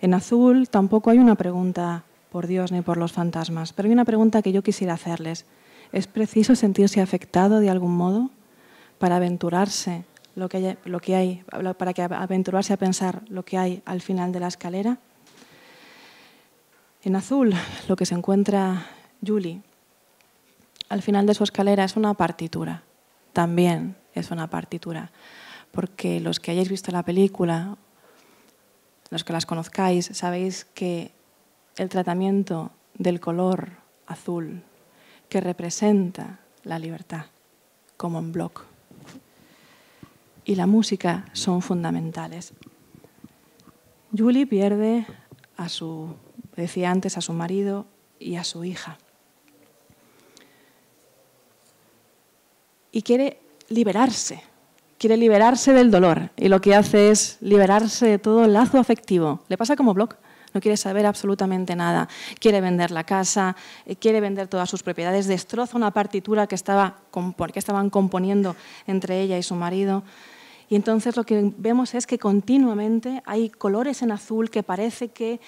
En Azul tampoco hay una pregunta por Dios ni por los fantasmas, pero hay una pregunta que yo quisiera hacerles. ¿Es preciso sentirse afectado de algún modo para aventurarse aventurarse a pensar lo que hay al final de la escalera? En Azul, lo que se encuentra Julie al final de su escalera es una partitura. También es una partitura. Porque los que hayáis visto la película, los que las conozcáis, sabéis que el tratamiento del color azul que representa la libertad, como en Bloch, y la música son fundamentales. Julie pierde decía antes, a su marido y a su hija. Y quiere liberarse del dolor. Y lo que hace es liberarse de todo lazo afectivo. Le pasa como Bloch. No quiere saber absolutamente nada. Quiere vender la casa, quiere vender todas sus propiedades, destroza una partitura que estaban componiendo entre ella y su marido. Y entonces lo que vemos es que continuamente hay colores en azul que parece que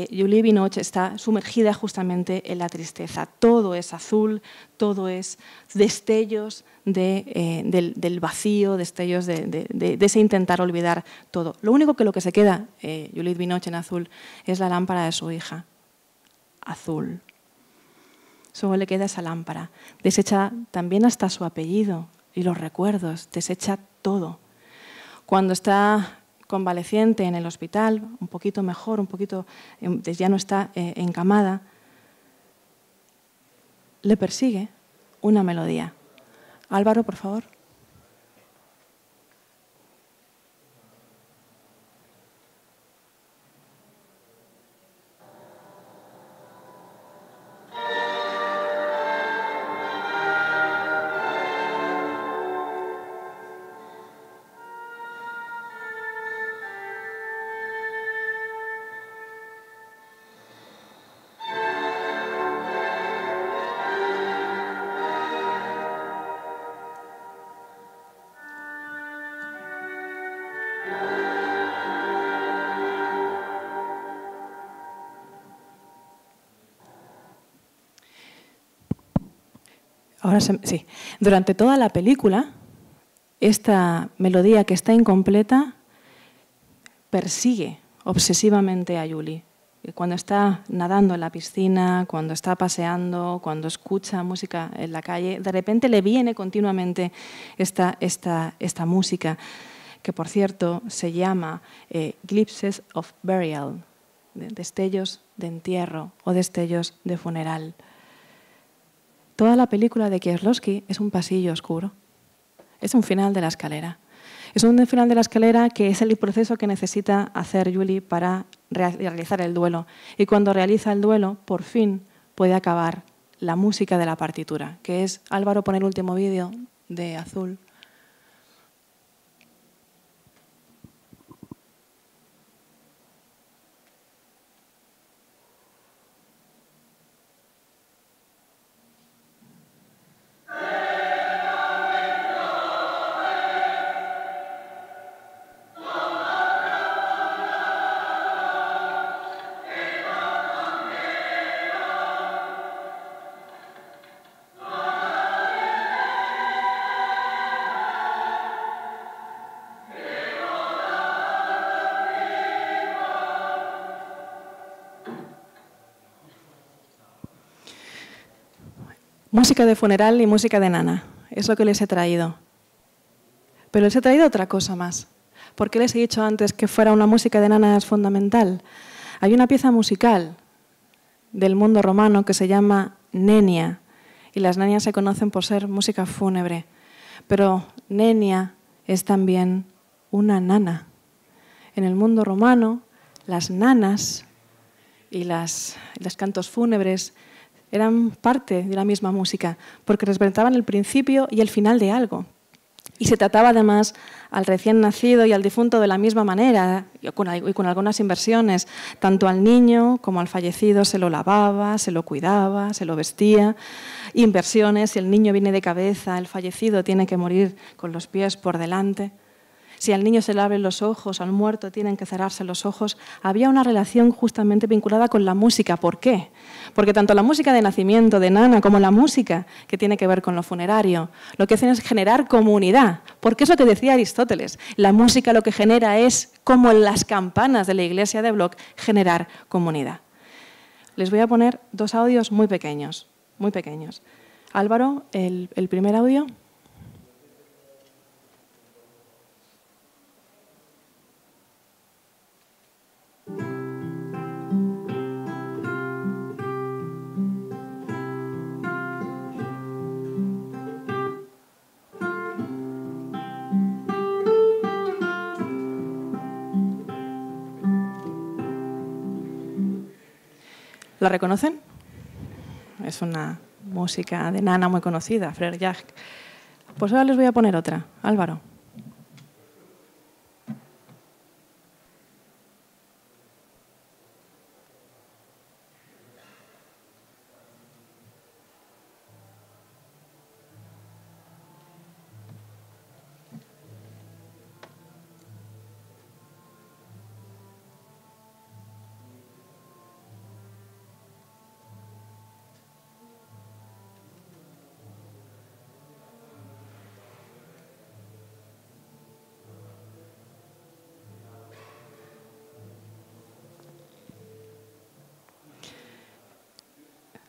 Julie Binoche está sumergida justamente en la tristeza. Todo es azul, todo es destellos del vacío, destellos de ese intentar olvidar todo. Lo único que se queda, Julie Binoche en azul, es la lámpara de su hija, azul. Solo le queda esa lámpara. Desecha también hasta su apellido y los recuerdos, desecha todo. Cuando está convaleciente en el hospital, un poquito mejor, ya no está encamada, le persigue una melodía. Álvaro, por favor. Sí. Durante toda la película, esta melodía que está incompleta persigue obsesivamente a Julie. Cuando está nadando en la piscina, cuando está paseando, cuando escucha música en la calle, de repente le viene continuamente esta música, que por cierto se llama Glimpses of Burial, destellos de entierro o destellos de funeral. Toda la película de Kieslowski es un pasillo oscuro, es un final de la escalera. Es un final de la escalera que es el proceso que necesita hacer Julie para realizar el duelo. Y cuando realiza el duelo, por fin puede acabar la música de la partitura, que es, Álvaro, pone el último vídeo de Azul. Música de funeral y música de nana, es lo que les he traído. Pero les he traído otra cosa más. ¿Por qué les he dicho antes que fuera una música de nana es fundamental? Hay una pieza musical del mundo romano que se llama Nenia, y las nenias se conocen por ser música fúnebre. Pero Nenia es también una nana. En el mundo romano, las nanas y los cantos fúnebres eran parte de la misma música, porque representaban el principio y el final de algo. Y se trataba además al recién nacido y al difunto de la misma manera, y con algunas inversiones. Tanto al niño como al fallecido se lo lavaba, se lo cuidaba, se lo vestía. Inversiones, si el niño viene de cabeza, el fallecido tiene que morir con los pies por delante. Si al niño se le abren los ojos, al muerto tienen que cerrarse los ojos. Había una relación justamente vinculada con la música. ¿Por qué? Porque tanto la música de nacimiento de nana como la música que tiene que ver con lo funerario, lo que hacen es generar comunidad. Porque es lo que decía Aristóteles. La música lo que genera es, como en las campanas de la iglesia de Bloch, generar comunidad. Les voy a poner dos audios muy pequeños, muy pequeños. Álvaro, el primer audio. ¿La reconocen? Es una música de nana muy conocida, Frère Jacques. Pues ahora les voy a poner otra. Álvaro.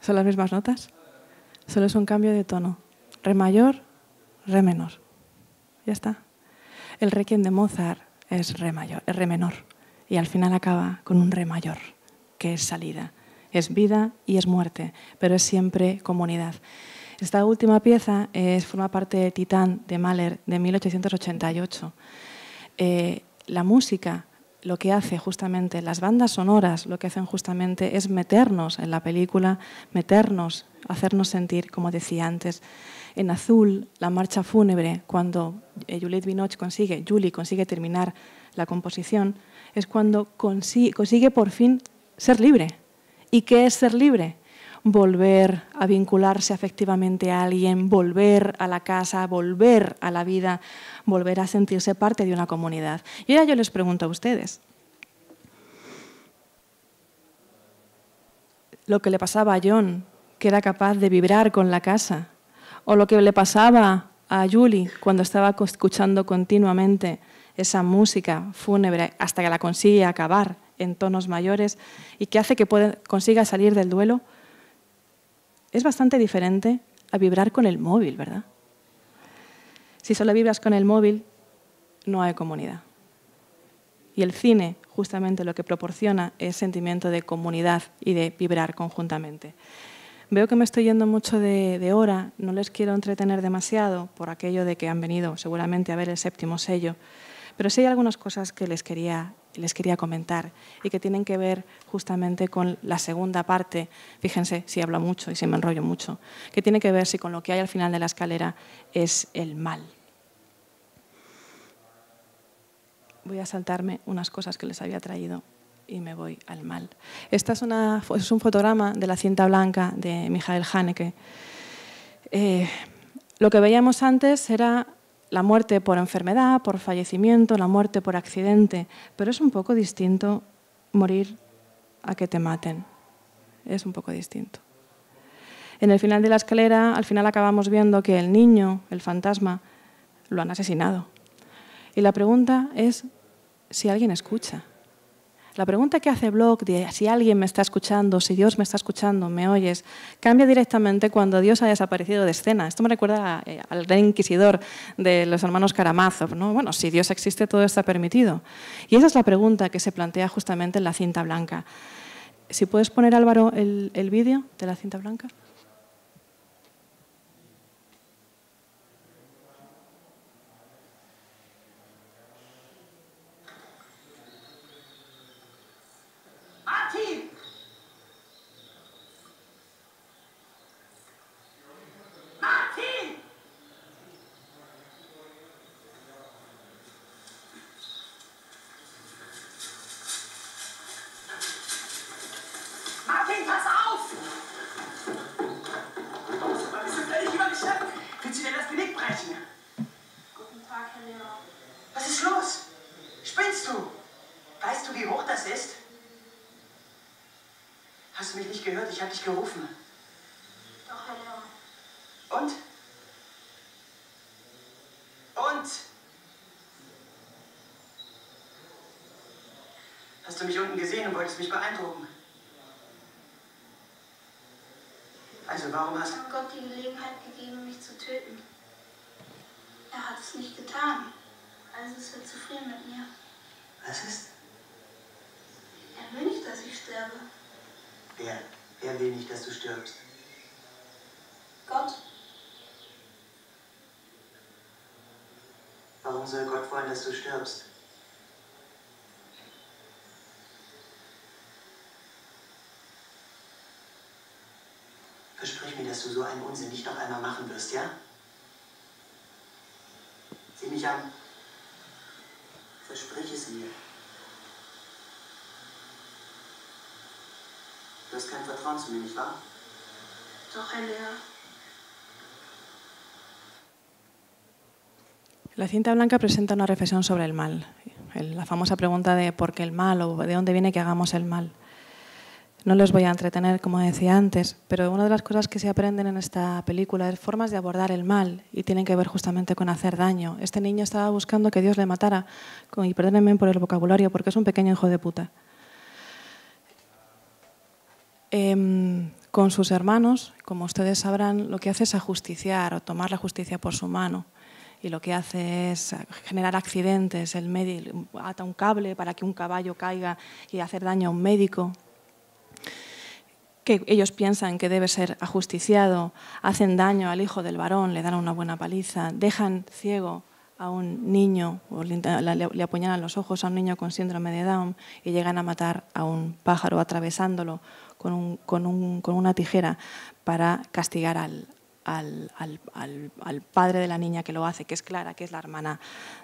¿Son las mismas notas? Solo es un cambio de tono. Re mayor, re menor. Ya está. El requiem de Mozart es re mayor, es re menor. Y al final acaba con un re mayor, que es salida. Es vida y es muerte, pero es siempre comunidad. Esta última pieza forma parte de Titán de Mahler de 1888. La música, lo que hace justamente, las bandas sonoras, lo que hacen justamente es meternos en la película, meternos, hacernos sentir, como decía antes. En Azul, la marcha fúnebre, cuando Juliette Binoche Julie consigue terminar la composición, es cuando consigue por fin ser libre. ¿Y qué es ser libre? Volver a vincularse afectivamente a alguien, volver a la casa, volver a la vida, volver a sentirse parte de una comunidad. Y ahora yo les pregunto a ustedes, lo que le pasaba a John, que era capaz de vibrar con la casa, O lo que le pasaba a Julie cuando estaba escuchando continuamente esa música fúnebre hasta que la consigue acabar en tonos mayores y que hace que consiga salir del duelo, es bastante diferente a vibrar con el móvil, ¿verdad? Si solo vibras con el móvil, no hay comunidad. Y el cine, justamente lo que proporciona es sentimiento de comunidad y de vibrar conjuntamente. Veo que me estoy yendo mucho de hora, no les quiero entretener demasiado por aquello de que han venido seguramente a ver el séptimo sello, pero sí hay algunas cosas que les quería comentar y que tienen que ver justamente con la segunda parte. Fíjense si hablo mucho y si me enrollo mucho, que tiene que ver si con lo que hay al final de la escalera es el mal. Voy a saltarme unas cosas que les había traído y me voy al mal. Este es un fotograma de La cinta blanca de Michael Haneke. Lo que veíamos antes era la muerte por enfermedad, por fallecimiento, la muerte por accidente, pero es un poco distinto morir a que te maten. Es un poco distinto. En el final de la escalera, al final acabamos viendo que el niño, el fantasma, lo han asesinado. Y la pregunta es si alguien escucha. La pregunta que hace Bloch de si alguien me está escuchando, si Dios me está escuchando, me oyes, cambia directamente cuando Dios ha desaparecido de escena. Esto me recuerda al gran inquisidor de los hermanos Karamazov, ¿no? Bueno, si Dios existe, todo está permitido. Y esa es la pregunta que se plantea justamente en La cinta blanca. Si puedes poner, Álvaro, el vídeo de La cinta blanca. Martin, pass auf! Was ist denn völlig übergeschnappt? Willst du dir das Genick brechen? Guten Tag, Herr Lehrer. Was ist los? Spinnst du? Weißt du, wie hoch das ist? Hast du mich nicht gehört? Ich habe dich gerufen. Doch, Herr Lehrer. Und? Und? Hast du mich unten gesehen und wolltest mich beeindrucken? Also warum hast Mir hat Gott die Gelegenheit gegeben, mich zu töten. Er hat es nicht getan. Also ist er zufrieden mit mir. Was ist? Er will nicht, dass ich sterbe. Wer will nicht, dass du stirbst? Gott. Warum soll Gott wollen, dass du stirbst? Versprich mir, dass du so einen Unsinn nicht noch einmal machen wirst, ja? Sieh mich an. Versprich es mir. Du hast kein Vertrauen zu mir, nicht wahr? Doch, Herr Lehrer. La cinta blanca presenta una reflexión sobre el mal, la famosa pregunta de por qué el mal o de dónde viene que hagamos el mal. No les voy a entretener, como decía antes, pero una de las cosas que se aprenden en esta película es formas de abordar el mal y tienen que ver justamente con hacer daño. Este niño estaba buscando que Dios le matara, y perdónenme por el vocabulario, porque es un pequeño hijo de puta. Con sus hermanos, como ustedes sabrán, lo que hace es ajusticiar o tomar la justicia por su mano. Y lo que hace es generar accidentes. El médico ata un cable para que un caballo caiga y hacer daño a un médico que ellos piensan que debe ser ajusticiado, hacen daño al hijo del varón, le dan una buena paliza, dejan ciego a un niño, o le apuñalan los ojos a un niño con síndrome de Down y llegan a matar a un pájaro atravesándolo con una tijera para castigar al padre de la niña que lo hace, que es Clara, que es la hermana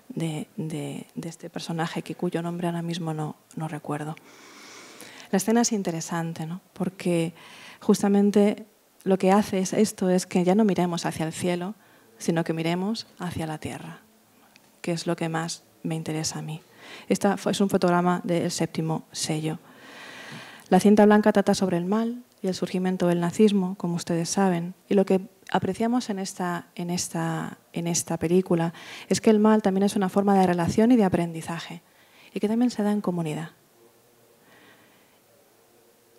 de este personaje, cuyo nombre ahora mismo no recuerdo. La escena es interesante, ¿no? Porque justamente lo que hace es que ya no miremos hacia el cielo, sino que miremos hacia la tierra, que es lo que más me interesa a mí. Este es un fotograma del séptimo sello. La cinta blanca trata sobre el mal y el surgimiento del nazismo, como ustedes saben, y lo que apreciamos en esta película es que el mal también es una forma de relación y de aprendizaje, y que también se da en comunidad.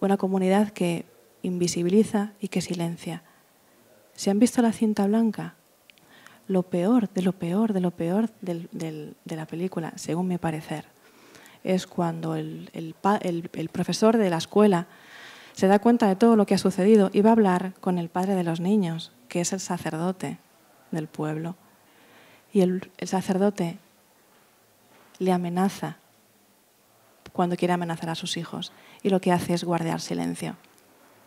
Una comunidad que invisibiliza y que silencia. Si han visto La cinta blanca, lo peor de lo peor de lo peor de la película, según mi parecer, es cuando el profesor de la escuela se da cuenta de todo lo que ha sucedido y va a hablar con el padre de los niños, que es el sacerdote del pueblo. Y el sacerdote le amenaza cuando quiere amenazar a sus hijos. Y lo que hace es guardar silencio.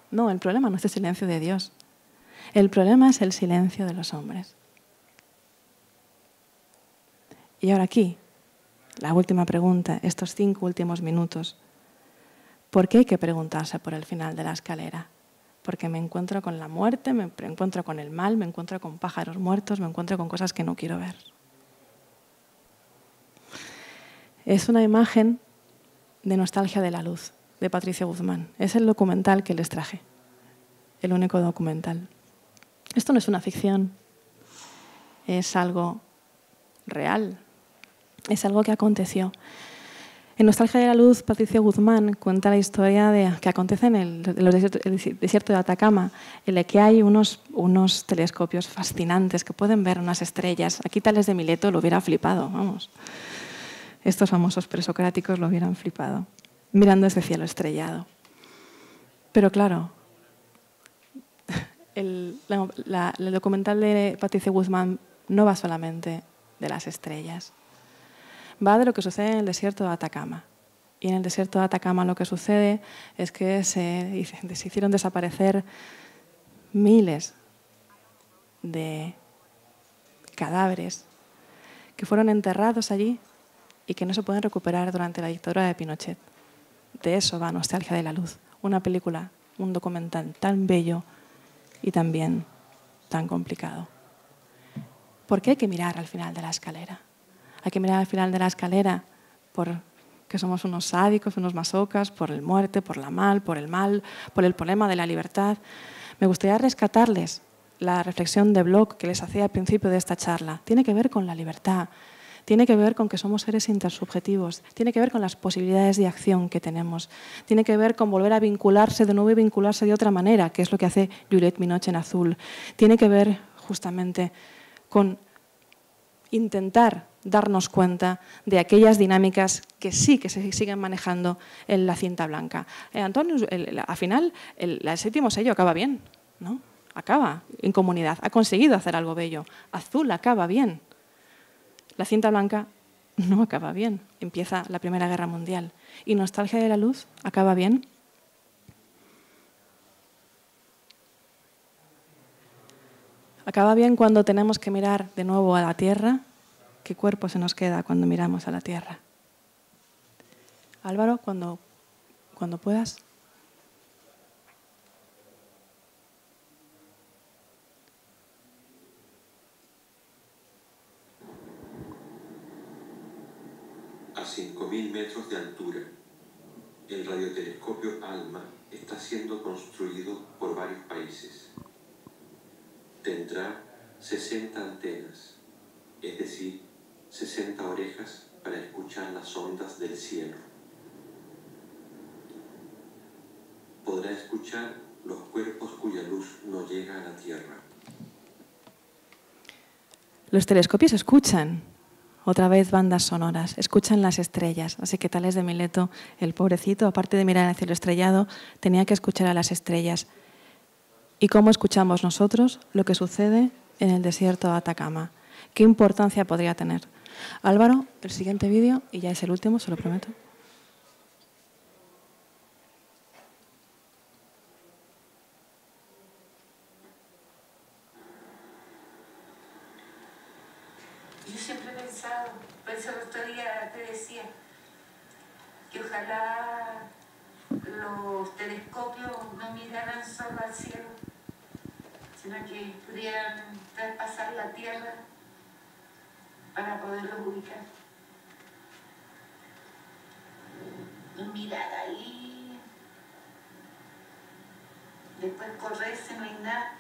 No, el problema no es el silencio de Dios. El problema es el silencio de los hombres. Y ahora aquí, la última pregunta, estos 5 últimos minutos. ¿Por qué hay que preguntarse por el final de la escalera? Porque me encuentro con la muerte, me encuentro con el mal, me encuentro con pájaros muertos, me encuentro con cosas que no quiero ver. Es una imagen de Nostalgia de la luz, de Patricia Guzmán. Es el documental que les traje, el único documental. Esto no es una ficción, es algo real, es algo que aconteció. En Nostalgia de la luz, Patricia Guzmán cuenta la historia que acontece en el desierto de Atacama, en el que hay unos telescopios fascinantes que pueden ver unas estrellas. Aquí Tales de Mileto lo hubiera flipado, vamos. Estos famosos presocráticos lo hubieran flipado, mirando ese cielo estrellado. Pero claro, el documental de Patricia Guzmán no va solamente de las estrellas. Va de lo que sucede en el desierto de Atacama. Y en el desierto de Atacama lo que sucede es que se hicieron desaparecer miles de cadáveres que fueron enterrados allí y que no se pueden recuperar durante la dictadura de Pinochet. De eso va Nostalgia de la luz. Una película, un documental tan bello y también tan complicado. ¿Por qué hay que mirar al final de la escalera? Hay que mirar al final de la escalera porque somos unos sádicos, unos masocas, por la muerte, por el mal, por el problema de la libertad. Me gustaría rescatarles la reflexión de Bloch que les hacía al principio de esta charla. Tiene que ver con la libertad, tiene que ver con que somos seres intersubjetivos, tiene que ver con las posibilidades de acción que tenemos, tiene que ver con volver a vincularse de nuevo y vincularse de otra manera, que es lo que hace Juliette Binoche en Azul. Tiene que ver justamente con intentar darnos cuenta de aquellas dinámicas que sí que se siguen manejando en La cinta blanca. Antonio, al final, el 7º sello acaba bien, ¿no? Acaba en comunidad, ha conseguido hacer algo bello. Azul acaba bien. La cinta blanca no acaba bien. Empieza la Primera Guerra Mundial. ¿Y Nostalgia de la luz acaba bien? Acaba bien cuando tenemos que mirar de nuevo a la tierra. ¿Qué cuerpo se nos queda cuando miramos a la tierra? Álvaro, cuando puedas. A 5.000 metros de altura, el radiotelescopio ALMA está siendo construido por varios países. Tendrá 60 antenas, es decir, 60 orejas para escuchar las ondas del cielo. Podrá escuchar los cuerpos cuya luz no llega a la Tierra. Los telescopios escuchan, otra vez bandas sonoras, escuchan las estrellas. Así que Tales de Mileto, el pobrecito, aparte de mirar al cielo estrellado, tenía que escuchar a las estrellas. ¿Y cómo escuchamos nosotros lo que sucede en el desierto de Atacama? ¿Qué importancia podría tener? Álvaro, el siguiente vídeo, y ya es el último, se lo prometo. Yo siempre he pensado, por eso el otro día te decía, que ojalá los telescopios no miraran solo al cielo, sino que pudieran traspasar la Tierra para poderlos ubicar. Y mirar ahí, después correrse, no hay nada,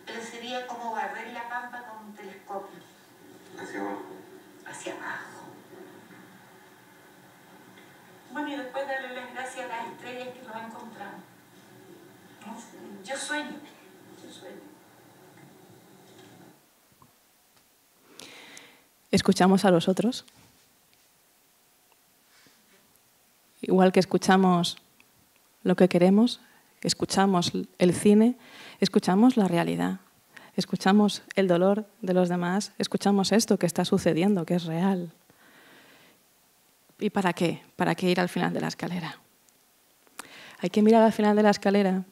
pero sería como barrer la pampa con un telescopio. Hacia abajo. Hacia abajo. Bueno, y después darle las gracias a las estrellas que lo han encontrado. Yo sueño. Escuchamos a los otros. Igual que escuchamos lo que queremos, escuchamos el cine, escuchamos la realidad, escuchamos el dolor de los demás, escuchamos esto que está sucediendo, que es real. ¿Y para qué? ¿Para qué ir al final de la escalera? Hay que mirar al final de la escalera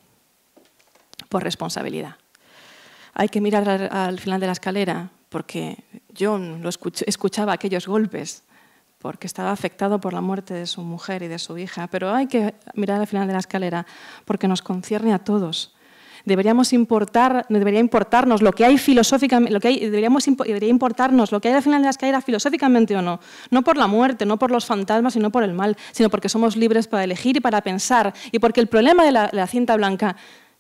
por responsabilidad. Hay que mirar al final de la escalera porque John escuchaba aquellos golpes porque estaba afectado por la muerte de su mujer y de su hija, pero hay que mirar al final de la escalera porque nos concierne a todos. Debería importarnos lo que hay filosóficamente, debería importarnos lo que hay al final de la escalera filosóficamente o no. No por la muerte, no por los fantasmas, sino por el mal, sino porque somos libres para elegir y para pensar. Y porque el problema de la cinta blanca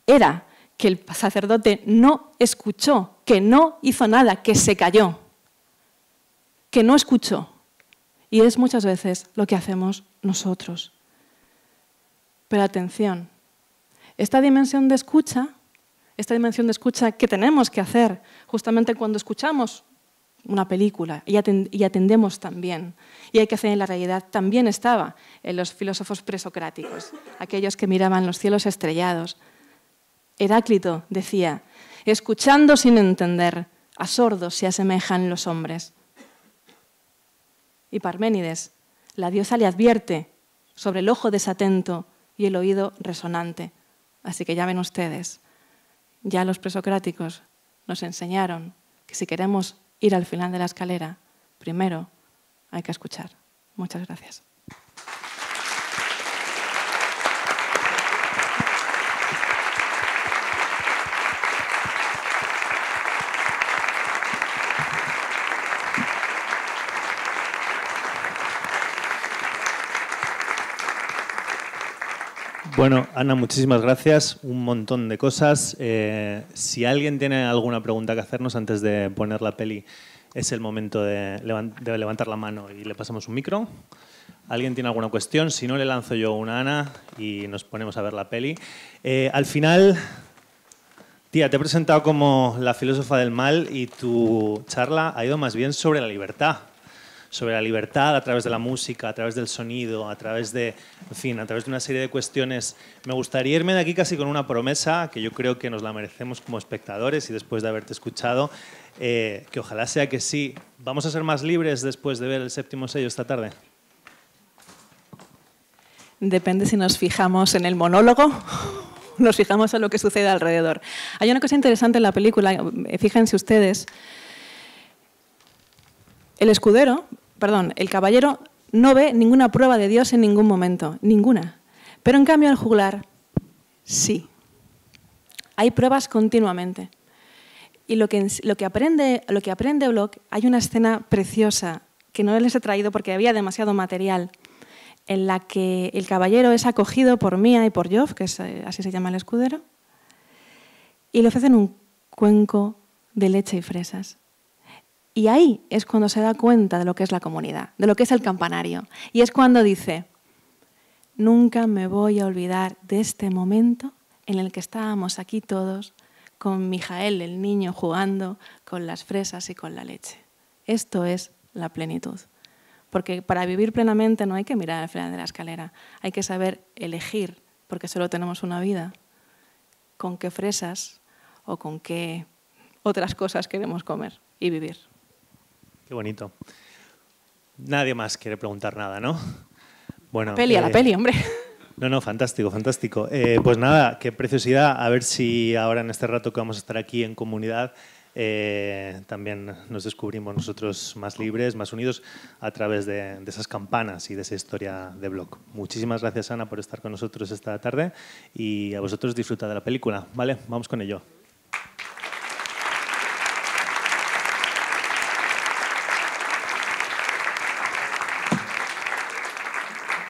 era que el sacerdote no escuchó, que no hizo nada, que se calló, que no escuchó. Y es muchas veces lo que hacemos nosotros. Pero atención, esta dimensión de escucha que tenemos que hacer justamente cuando escuchamos una película y atendemos también, y hay que hacer en la realidad, también estaba en los filósofos presocráticos, aquellos que miraban los cielos estrellados. Heráclito decía, escuchando sin entender, a sordos se asemejan los hombres. Y Parménides, la diosa le advierte sobre el ojo desatento y el oído resonante. Así que ya ven ustedes, ya los presocráticos nos enseñaron que si queremos ir al final de la escalera, primero hay que escuchar. Muchas gracias. Bueno, Ana, muchísimas gracias. Un montón de cosas. Si alguien tiene alguna pregunta que hacernos antes de poner la peli, es el momento de levantar la mano y le pasamos un micro. ¿Alguien tiene alguna cuestión? Si no, le lanzo yo una a Ana y nos ponemos a ver la peli. Al final, tía, te he presentado como la filósofa del mal y tu charla ha ido más bien sobre la libertad. Sobre la libertad a través de la música, a través del sonido, a través de, en fin, a través de una serie de cuestiones. Me gustaría irme de aquí casi con una promesa que yo creo que nos la merecemos como espectadores y después de haberte escuchado, que ojalá sea que sí. ¿Vamos a ser más libres después de ver el séptimo sello esta tarde? Depende si nos fijamos en el monólogo, nos fijamos en lo que sucede alrededor. Hay una cosa interesante en la película, fíjense ustedes. El caballero no ve ninguna prueba de Dios en ningún momento, ninguna. Pero en cambio el juglar, sí. Hay pruebas continuamente. Y lo que aprende Bloch, hay una escena preciosa que no les he traído porque había demasiado material, en la que el caballero es acogido por Mia y por Joff, que así se llama el escudero, y le ofrecen un cuenco de leche y fresas. Y ahí es cuando se da cuenta de lo que es la comunidad, de lo que es el campanario. Y es cuando dice, nunca me voy a olvidar de este momento en el que estábamos aquí todos, con Mijael, el niño, jugando con las fresas y con la leche. Esto es la plenitud. Porque para vivir plenamente no hay que mirar al final de la escalera, hay que saber elegir, porque solo tenemos una vida, con qué fresas o con qué otras cosas queremos comer y vivir. Qué bonito. Nadie más quiere preguntar nada, ¿no? Bueno, la peli, hombre. No, fantástico, fantástico. Pues nada, qué preciosidad. A ver si ahora en este rato que vamos a estar aquí en comunidad también nos descubrimos nosotros más libres, más unidos a través de esas campanas y de esa historia de Bloch. Muchísimas gracias, Ana, por estar con nosotros esta tarde y a vosotros disfrutad de la película. ¿Vale? Vamos con ello.